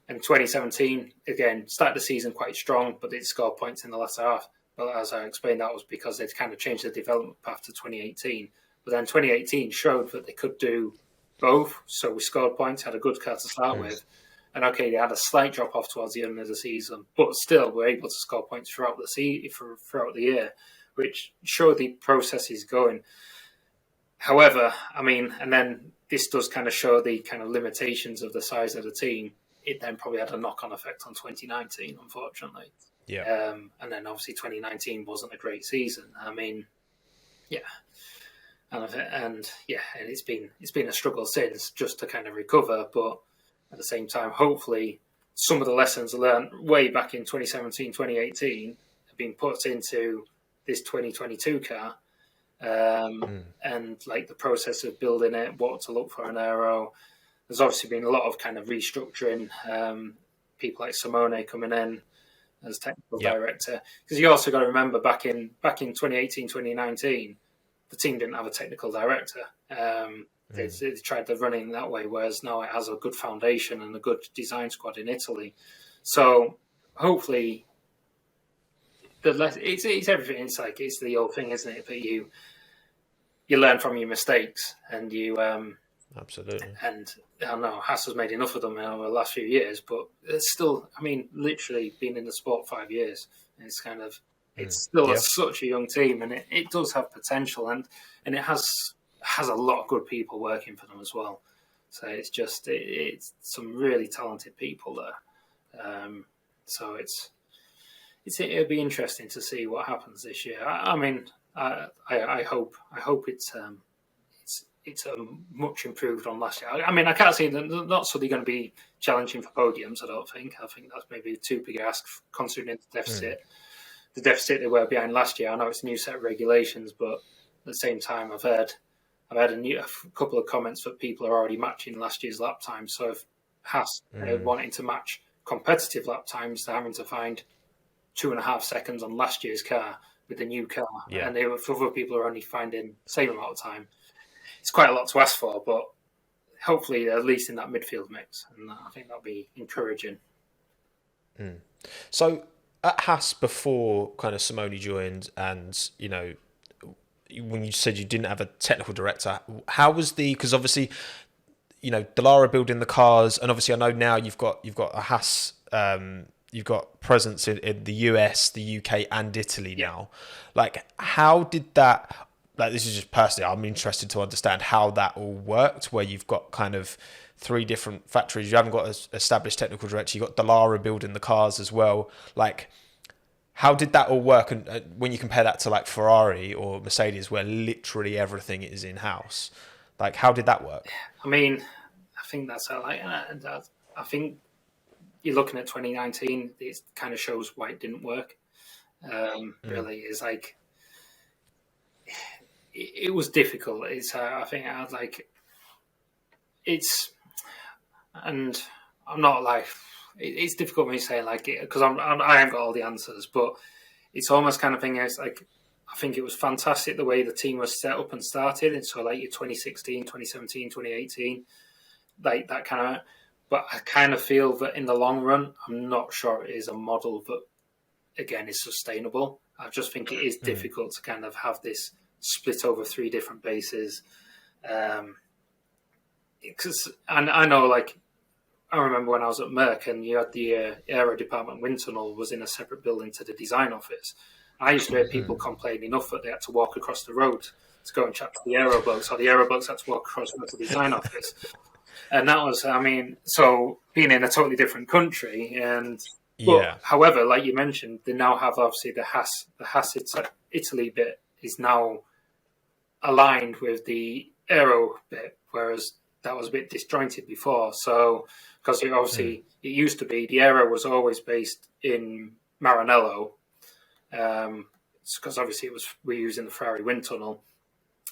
in 2017, again, started the season quite strong, but didn't score points in the last half. But as I explained, that was because they'd kind of changed the development path to 2018. But then 2018 showed that they could do both. So we scored points, had a good car to start with. And okay, they had a slight drop off towards the end of the season, but still were able to score points throughout the year, which showed the process is going. However, I mean, and then this does kind of show the kind of limitations of the size of the team. It then probably had a knock-on effect on 2019, unfortunately. Yeah. And then obviously 2019 wasn't a great season. I mean, and it's been a struggle since just to kind of recover. But at the same time, hopefully, some of the lessons learned way back in 2017, 2018 have been put into this 2022 car. And like the process of building it, what to look for in aero. There's obviously been a lot of kind of restructuring. People like Simone coming in as technical director, because you also got to remember back in 2018, 2019, the team didn't have a technical director. They tried to run it that way, whereas now it has a good foundation and a good design squad in Italy. So hopefully, it's everything. It's the old thing, isn't it? That you learn from your mistakes, and you absolutely. And I don't know, Haas has made enough of them over the last few years, but it's still, I mean, literally been in the sport 5 years. And it's kind of, it's still such a young team, and it does have potential, and it has a lot of good people working for them as well. So it's just, it's some really talented people there. So it'll be interesting to see what happens this year. I mean, I hope it's much improved on last year. I mean, I can't see them not suddenly going to be challenging for podiums. I don't think. I think that's maybe too big a ask considering the deficit. The deficit they were behind last year. I know it's a new set of regulations, but at the same time, I've had a couple of comments that people are already matching last year's lap times. So if Haas wanting to match competitive lap times, they're having to find 2.5 seconds on last year's car with the new car, and other people are only finding the same amount of time. It's quite a lot to ask for, but hopefully at least in that midfield mix, and I think that'll be encouraging. So at Haas, before kind of Simone joined, and when you said you didn't have a technical director, how was because obviously Dallara building the cars, and obviously I know now you've got a Haas. You've got presence in the US, the UK, and Italy now. Like, how did that? Like, this is just personally, I'm interested to understand how that all worked. Where you've got kind of 3 different factories, you haven't got an established technical director. You've got Dallara building the cars as well. Like, how did that all work? And when you compare that to like Ferrari or Mercedes, where literally everything is in house, like, how did that work? I mean, I think that's how I think. You're looking at 2019, it kind of shows why it didn't work. Really, is like it was difficult. I think I was like, and I'm not like, it's difficult for me to say like it because I haven't got all the answers, but it's almost kind of thing. It's like, I think it was fantastic the way the team was set up and started, and so like your 2016, 2017, 2018, like that kind of. But I kind of feel that in the long run, I'm not sure it is a model that, again, is sustainable. I just think it is difficult to kind of have this split over 3 different bases. because I know, like, I remember when I was at Merck and you had the aero department, wind tunnel was in a separate building to the design office. I used to hear people complain enough that they had to walk across the road to go and chat to the aero blokes, or the aero blokes had to walk across to the design office. And that was, I mean, so being in a totally different country. But however, like you mentioned, they now have obviously the Haas Italy bit is now aligned with the aero bit, whereas that was a bit disjointed before. So, because it used to be the aero was always based in Maranello, because obviously we're using the Ferrari wind tunnel.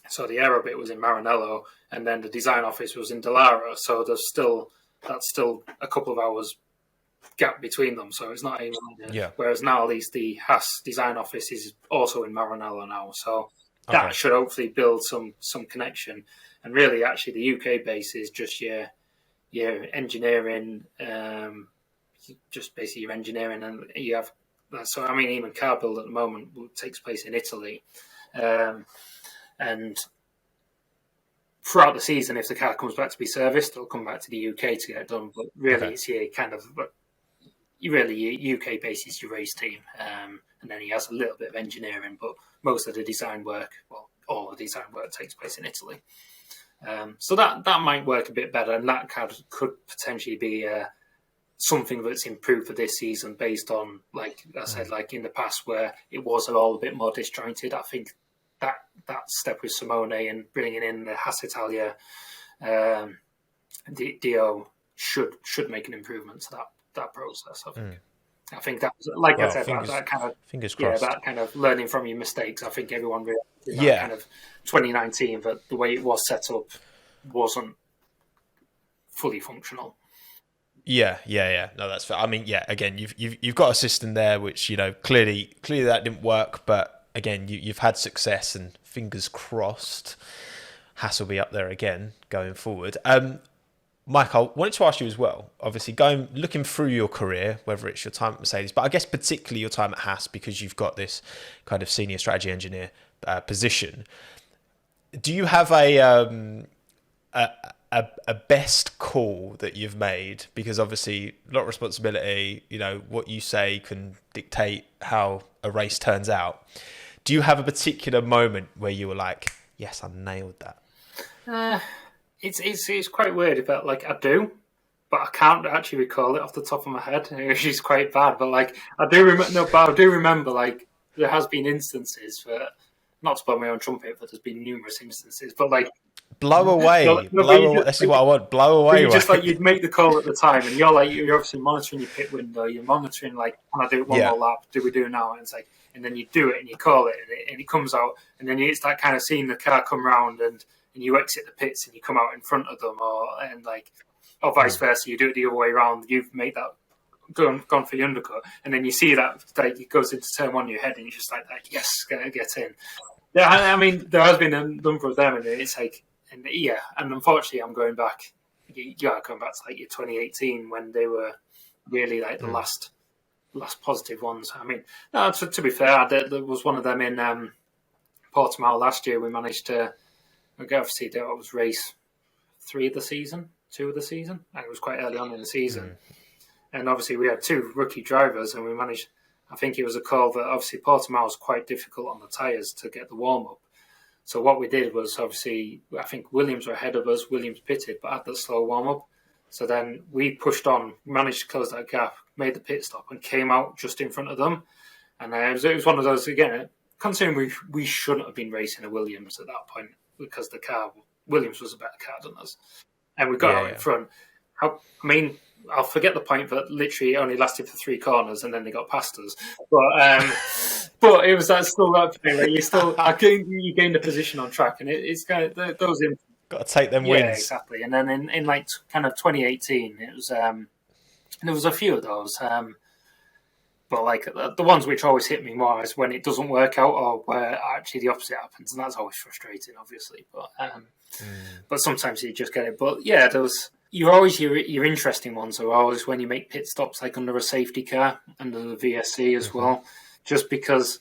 So the aero bit was in Maranello, and then the design office was in Dallara. So that's still a couple of hours gap between them. So it's not even. Whereas now at least the Haas design office is also in Maranello now. So that should hopefully build some connection. And really, actually, the UK base is just your engineering, just basically your engineering, and you have. So I mean, even car build at the moment takes place in Italy, and throughout the season, if the car comes back to be serviced, it'll come back to the UK to get it done. But really, it's your kind of your UK base is your race team, and then he has a little bit of engineering, but most of the design work, well, all the design work takes place in Italy. So that might work a bit better, and that could potentially be something that's improved for this season based on, like I said, like in the past where it was all a bit more disjointed. I think that step with Simone and bringing in the Haas Italia DO should make an improvement to that process. I think that was, like I said, that kind of fingers crossed. That kind of learning from your mistakes. I think everyone realized in that kind of 2019 that the way it was set up wasn't fully functional. Yeah. No, that's fair. I mean, again, you've got a system there which, clearly that didn't work, but again, you've had success, and fingers crossed, Haas will be up there again going forward. Mike, I wanted to ask you as well, obviously looking through your career, whether it's your time at Mercedes, but I guess particularly your time at Haas, because you've got this kind of senior strategy engineer position. Do you have a best call that you've made? Because obviously a lot of responsibility, what you say can dictate how a race turns out. Do you have a particular moment where you were like, yes, I nailed that? It's quite weird, but like I do, but I can't actually recall it off the top of my head, which is quite bad. But like I do remember like there has been instances where, not to blow my own trumpet, but there's been numerous instances. But like blow away. This is what I want. Blow away. You just like you'd make the call at the time, and you're obviously monitoring your pit window. You're monitoring like, can I do it one more lap? Do we do it now? And it's like, and then you do it and you call it, and it comes out, and then it's that kind of seeing the car come round and you exit the pits and you come out in front of them, or vice versa. You do it the other way around. You've made that gone for the undercut, and then you see that like it goes into turn one in your head, and you're just like yes, get in. Yeah, I mean there has been a number of them, and it's like, and unfortunately I'm going back. You got to come back to like your 2018 when they were really like the last positive ones. I mean, no, to be fair, there was one of them in Portimao last year. We managed to. Obviously, that was race 2 of the season. And it was quite early on in the season. And obviously, we had 2 rookie drivers, and we managed. I think it was a call that obviously Portimao was quite difficult on the tyres to get the warm up. So what we did was obviously, I think Williams were ahead of us. Williams pitted, but had the slow warm up. So then we pushed on, managed to close that gap, made the pit stop, and came out just in front of them. And it was one of those again. Considering we shouldn't have been racing a Williams at that point, because Williams was a better car than us, and we got out in front. I'll forget the point, but literally it only lasted for 3 corners, and then they got past us. But it was still that thing where you gained a position on track, and it's kind of those in. Got to take them wins. Yeah, exactly. And then in like kind of 2018, it was there was a few of those. But like the ones which always hit me more is when it doesn't work out, or where actually the opposite happens, and that's always frustrating, obviously. But sometimes you just get it. But yeah, your interesting ones are always when you make pit stops, like under a safety car, under the VSC as well, just because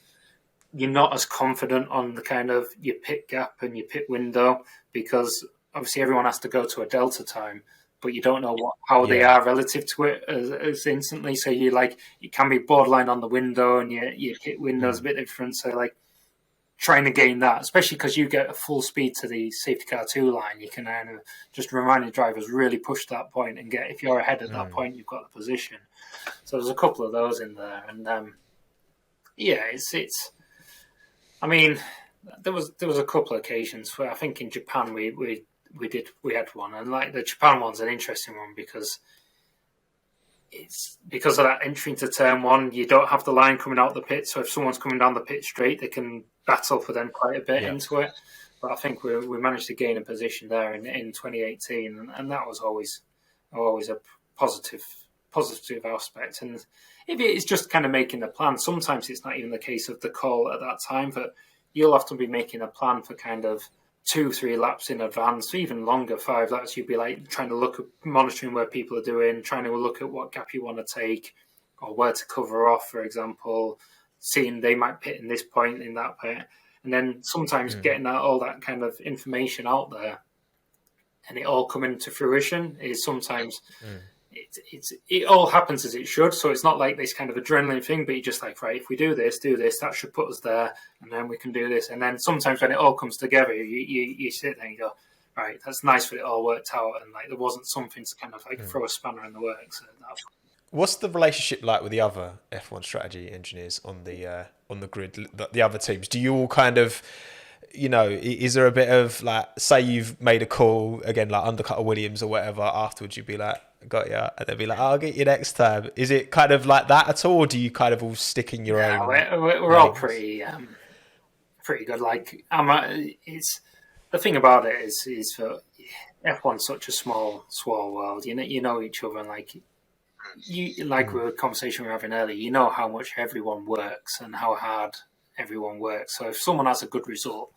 you're not as confident on the kind of your pit gap and your pit window, because obviously everyone has to go to a delta time, but you don't know how they are relative to it as instantly. So you can be borderline on the window, and your hit window's a bit different. So like trying to gain that, especially because you get a full speed to the safety car 2 line, you can kind of just remind the drivers really push that point and get, if you're ahead at that point, you've got the position. So there's a couple of those in there, and it's. I mean, there was a couple of occasions where I think in Japan we had one, and like the Japan one's an interesting one because it's because of that entry into turn 1, you don't have the line coming out the pit, so if someone's coming down the pit straight, they can battle for them quite a bit into it. But I think we managed to gain a position there in 2018, and that was always a positive aspect. And if it's just kind of making the plan, sometimes it's not even the case of the call at that time, but you'll often be making a plan for kind of 2-3 laps in advance, even longer, 5 laps. You'd be like trying to look at monitoring where people are doing, trying to look at what gap you want to take or where to cover off, for example, seeing they might pit in this point, in that point. And then sometimes getting all that kind of information out there and it all coming to fruition is sometimes it all happens as it should. So it's not like this kind of adrenaline thing, but you're just like, right, if we do this, that should put us there, and then we can do this. And then sometimes when it all comes together, you sit there and you go, right, that's nice that it all worked out, and like there wasn't something to kind of like throw a spanner in the works. So what's the relationship like with the other F1 strategy engineers on the grid, the other teams? Do you all kind of, is there a bit of like, say you've made a call again, like undercut a Williams or whatever, afterwards you'd be like, got ya, and they'd be like, I'll get you next time. Is it kind of like that at all, or do you kind of all stick in your own? We're all pretty good. Like, it's the thing about it is for F1's such a small world. You know each other, and like with the conversation we were having earlier, you know how much everyone works and how hard everyone works. So if someone has a good result,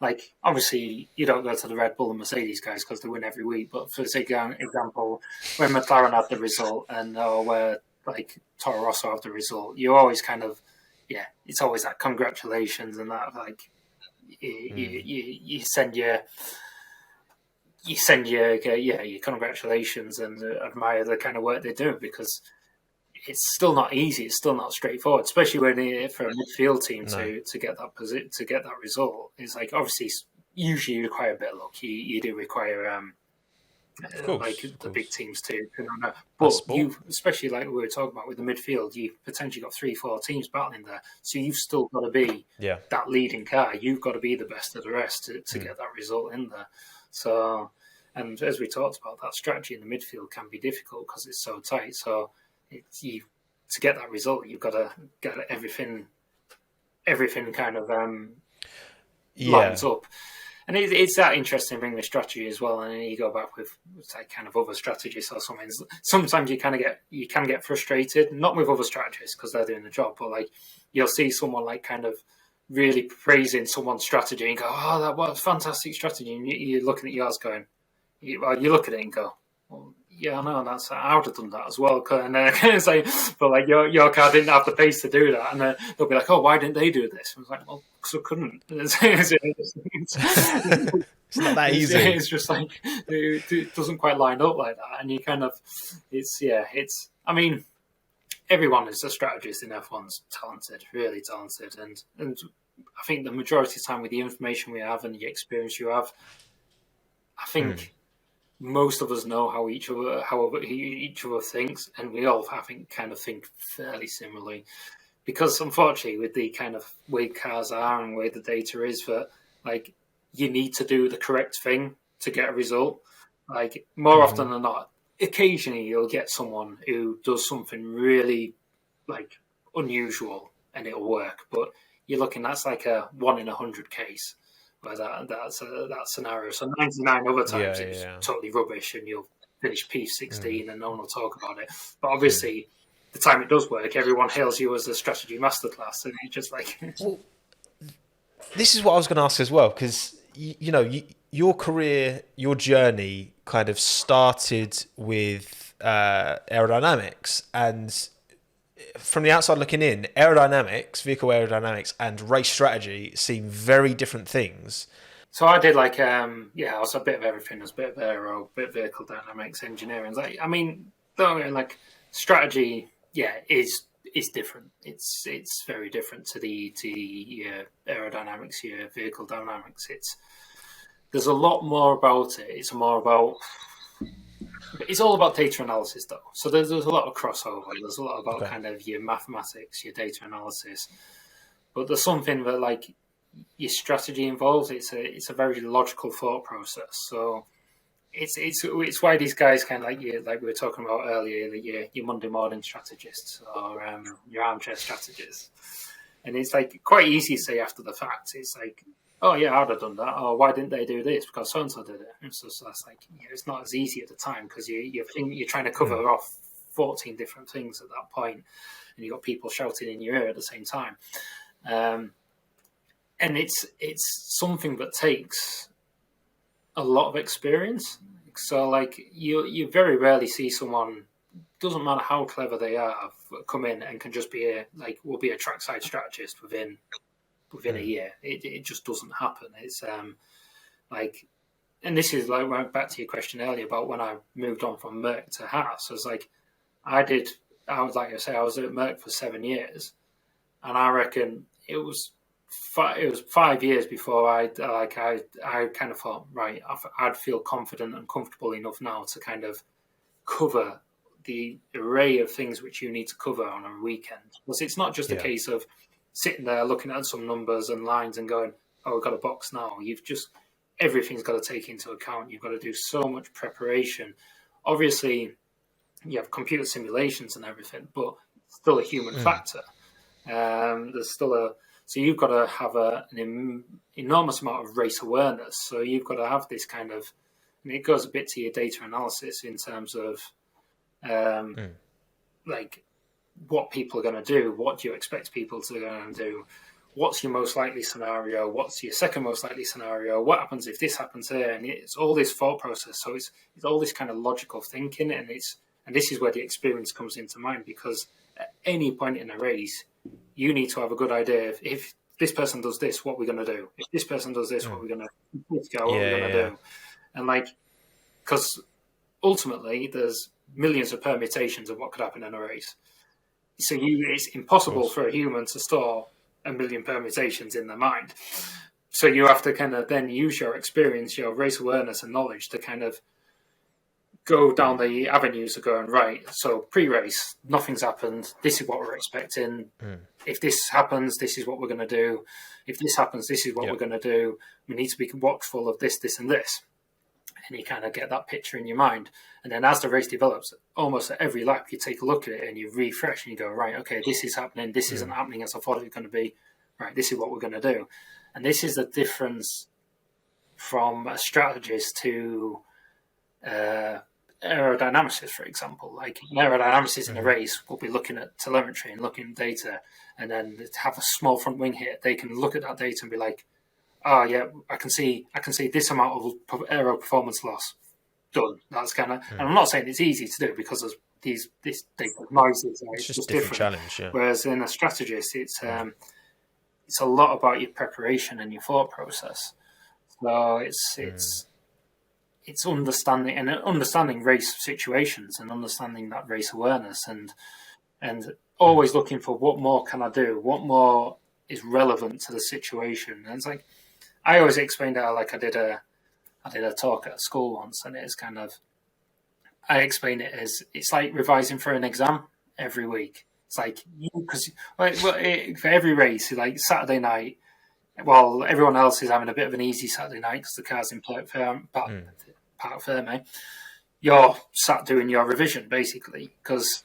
like obviously you don't go to the Red Bull and Mercedes guys because they win every week, but for example, when McLaren had the result or where like Toro Rosso had the result, you always kind of, it's always that congratulations and that like you send your congratulations and admire the kind of work they do, because it's still not easy. It's still not straightforward, especially for a midfield team to get that result. It's like obviously usually you require a bit of luck. You do require the big teams too. But you, especially like we were talking about with the midfield, you've potentially got 3-4 teams battling there. So you've still got to be that leading car. You've got to be the best of the rest to get that result in there. So, and as we talked about, that strategy in the midfield can be difficult because it's so tight. So to get that result, you've got to get everything kind of lines up. And it's that interesting bringing the strategy as well. And then you go back with like kind of other strategists or something. Sometimes you can get frustrated, not with other strategists because they're doing the job, but like you'll see someone like kind of really praising someone's strategy and go, "Oh, that was a fantastic strategy." And you're looking at yours going, you look at it and go, "Well, yeah, I know I would have done that as well." And it's like, but like your car didn't have the pace to do that, and they'll be like, "Oh, why didn't they do this?" I was like, "Well, because I couldn't." It's not that easy. It's just like it doesn't quite line up like that, and you kind of, it's. I mean, everyone is a strategist in F1's talented, really talented, and I think the majority of the time with the information we have and the experience you have, I think. Most of us know how each other thinks, and we all, I think, kind of think fairly similarly. Because unfortunately, with the kind of way cars are and way the data is, that like you need to do the correct thing to get a result. Like more often than not, occasionally you'll get someone who does something really like unusual and it'll work, but you're looking, that's like a 1 in 100 case. Where that scenario. So 99 other times it's totally rubbish and you'll finish P16 and no one will talk about it. But obviously, the time it does work, everyone hails you as a strategy masterclass, and you're just like. Well, this is what I was going to ask as well, because your career, your journey, kind of started with aerodynamics, and from the outside looking in, vehicle aerodynamics and race strategy seem very different things. So I did like, I was a bit of everything. I was a bit of aero, a bit of vehicle dynamics, engineering. Like, I mean, like strategy, is different. It's very different to the aerodynamics, your vehicle dynamics. There's a lot more about it. It's all about data analysis, though. So there's a lot of crossover. There's a lot about kind of your mathematics, your data analysis. But there's something that like your strategy involves. It's a very logical thought process. So it's why these guys kind of like we were talking about earlier, your Monday morning strategists or your armchair strategists. And it's like quite easy to say after the fact. It's like, oh yeah, I'd have done that. Or why didn't they do this? Because so and so did it. And so that's like, it's not as easy at the time because you're trying to cover off 14 different things at that point, and you've got people shouting in your ear at the same time. And it's something that takes a lot of experience. So like you very rarely see someone, doesn't matter how clever they are, come in and can just be will be a trackside strategist within a year. It just doesn't happen. It's and this is like went back to your question earlier about when I moved on from Merck to Haas. I was like, I was like I say, I was at Merck for 7 years, and I reckon it was 5 years before I kind of thought, right, I'd feel confident and comfortable enough now to kind of cover the array of things which you need to cover on a weekend. Because it's not just a case of sitting there looking at some numbers and lines and going, oh, we've got a box now. Everything's got to take into account. You've got to do so much preparation. Obviously, you have computer simulations and everything, but still a human factor. There's still so you've got to have an enormous amount of race awareness. So you've got to have this kind of, and it goes a bit to your data analysis in terms of like what people are going to do, what do you expect people to go and do, what's your most likely scenario, what's your second most likely scenario, what happens if this happens here, and it's all this thought process. So it's all this kind of logical thinking, and this is where the experience comes into mind, because at any point in a race, you need to have a good idea of, if this person does this, what we're going to do. If this person does this, what we're going to do. And because ultimately there's millions of permutations of what could happen in a race. So it's impossible for a human to store a million permutations in their mind. So you have to kind of then use your experience, your race awareness and knowledge to kind of go down the avenues of going, right, so pre-race, nothing's happened. This is what we're expecting. If this happens, this is what we're going to do. If this happens, this is what we're going to do. We need to be watchful of this, this, and this. And you kind of get that picture in your mind. And then as the race develops, almost at every lap, you take a look at it and you refresh and you go, right, okay, this is happening. This isn't happening as I thought it was going to be. Right, this is what we're going to do. And this is the difference from a strategist to aerodynamicists, for example. Like aerodynamicists in a race will be looking at telemetry and looking at data, and then have a small front wing hit. They can look at that data and be like, oh yeah, I can see this amount of aero performance loss. Done. That's kind of, and I'm not saying it's easy to do because of this data noises. It's just different challenge. Yeah. Whereas in a strategist, it's a lot about your preparation and your thought process. So it's understanding race situations and understanding that race awareness and always looking for what more can I do, what more is relevant to the situation. And it's like, I always explained it like I did a talk at school once, and it's kind of, I explain it as it's like revising for an exam every week. It's like, because for every race, like Saturday night, while everyone else is having a bit of an easy Saturday night because the car's in Parc Ferme, you're sat doing your revision basically, because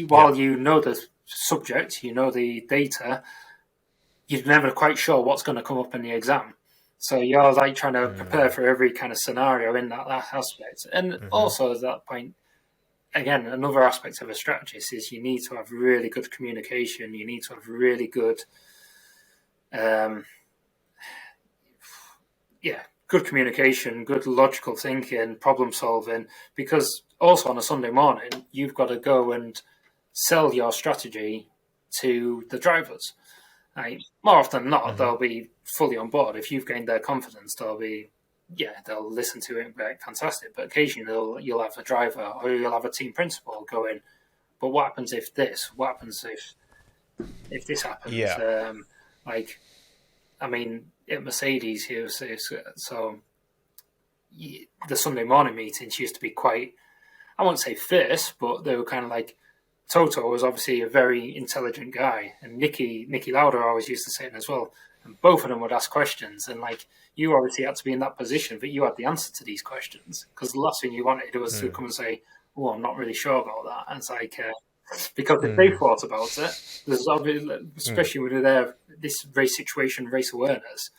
while you know the subject, you know the data, you're never quite sure what's going to come up in the exam. So you're like trying to prepare for every kind of scenario in that aspect. And also at that point, again, another aspect of a strategist is you need to have really good communication. You need to have really good, good communication, good logical thinking, problem solving, because also on a Sunday morning, you've got to go and sell your strategy to the drivers. More often than not, there'll be fully on board. If you've gained their confidence, they'll listen to it and be like, fantastic. But occasionally you'll have a driver or you'll have a team principal going, but what happens if this? What happens if this happens? Yeah. At Mercedes, the Sunday morning meetings used to be quite, I won't say fierce, but they were kind of like, Toto was obviously a very intelligent guy, and Nicky Lauda always used to say it as well. And both of them would ask questions, and like you obviously had to be in that position, but you had the answer to these questions because the last thing you wanted was to come and say, "Oh, I'm not really sure about that." And it's like because if they thought about it, there's obviously, especially with this race situation, race awareness,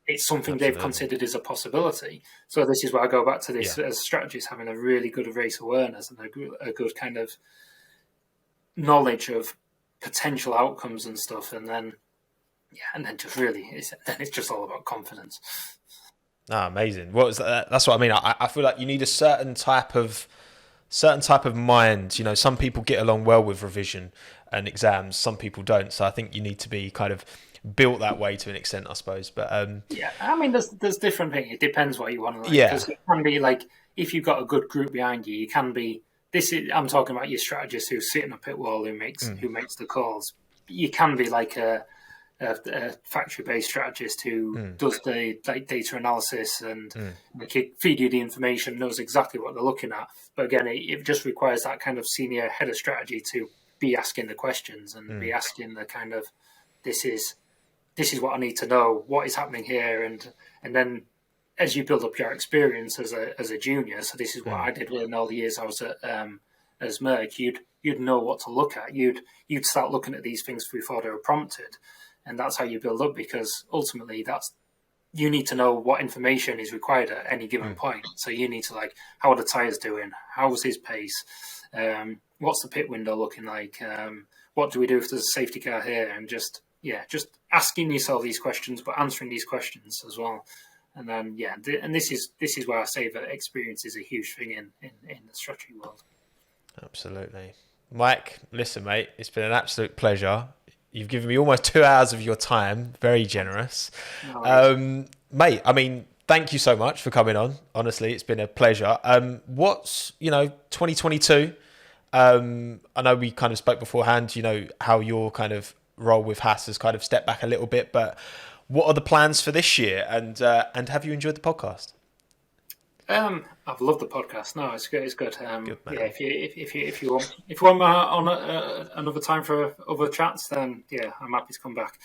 it's something they've considered as a possibility. So this is where I go back to this as strategists having a really good race awareness and a good kind of knowledge of potential outcomes and stuff, and then it's just all about confidence. Amazing. That's what I mean. I feel like you need a certain type of mind. You know, some people get along well with revision and exams, some people don't. So I think you need to be kind of built that way to an extent, I suppose. But there's different things. It depends what you want to like. Yeah. Because it can be like if you've got a good group behind you, you can be. I'm talking about your strategist who's sitting up pit wall who makes the calls. You can be like a factory-based strategist who does the data analysis and feed you the information, knows exactly what they're looking at. But again, it just requires that kind of senior head of strategy to be asking the questions and be asking the kind of this is what I need to know, what is happening here, and then as you build up your experience as a junior, so this is what I did in all the years I was at as Merck. You'd know what to look at. You'd start looking at these things before they were prompted, and that's how you build up. Because ultimately, you need to know what information is required at any given point. So you need to how are the tires doing? How's his pace? What's the pit window looking like? What do we do if there's a safety car here? And just asking yourself these questions, but answering these questions as well. And then, and this is where I say that experience is a huge thing in the strategy world. Absolutely. Mike, listen, mate, it's been an absolute pleasure. You've given me almost 2 hours of your time. Very generous. Mate, I mean, thank you so much for coming on. Honestly, it's been a pleasure. What's, 2022? I know we kind of spoke beforehand, how your kind of role with Haas has kind of stepped back a little bit, but what are the plans for this year? And have you enjoyed the podcast? I've loved the podcast. No, it's good. It's good. Good, if you want me on another time for other chats, then I'm happy to come back.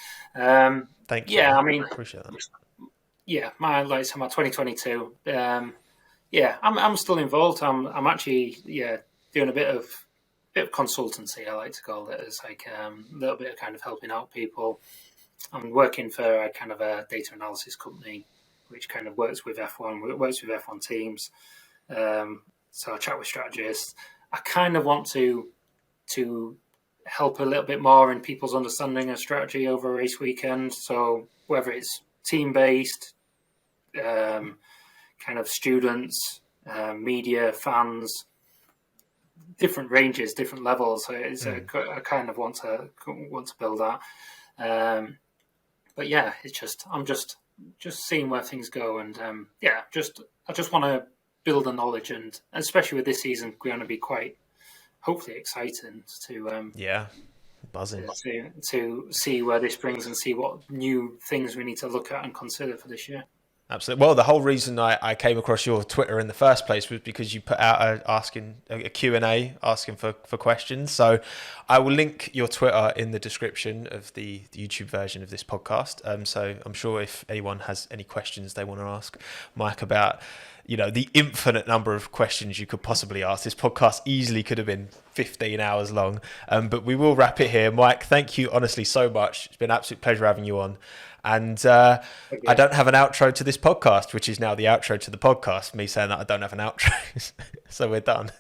Thank you. Yeah, I mean, appreciate that. Yeah, my 2022. I'm still involved. I'm actually doing a bit of consultancy. I like to call it as a little bit of kind of helping out people. I'm working for a kind of a data analysis company, which kind of works with F1 teams. So I chat with strategists. I kind of want to help a little bit more in people's understanding of strategy over a race weekend. So whether it's team-based, kind of students, media, fans, different ranges, different levels. So I kind of want to build that. But I'm just seeing where things go, and I just want to build the knowledge, and especially with this season, going to be quite hopefully exciting to buzzing to see where this brings and see what new things we need to look at and consider for this year. Absolutely. Well, the whole reason I came across your Twitter in the first place was because you put out a Q&A asking for questions. So I will link your Twitter in the description of the YouTube version of this podcast. So I'm sure if anyone has any questions they want to ask Mike about, the infinite number of questions you could possibly ask. This podcast easily could have been 15 hours long, but we will wrap it here. Mike, thank you honestly so much. It's been an absolute pleasure having you on. And I don't have an outro to this podcast, which is now the outro to the podcast, me saying that I don't have an outro. So we're done.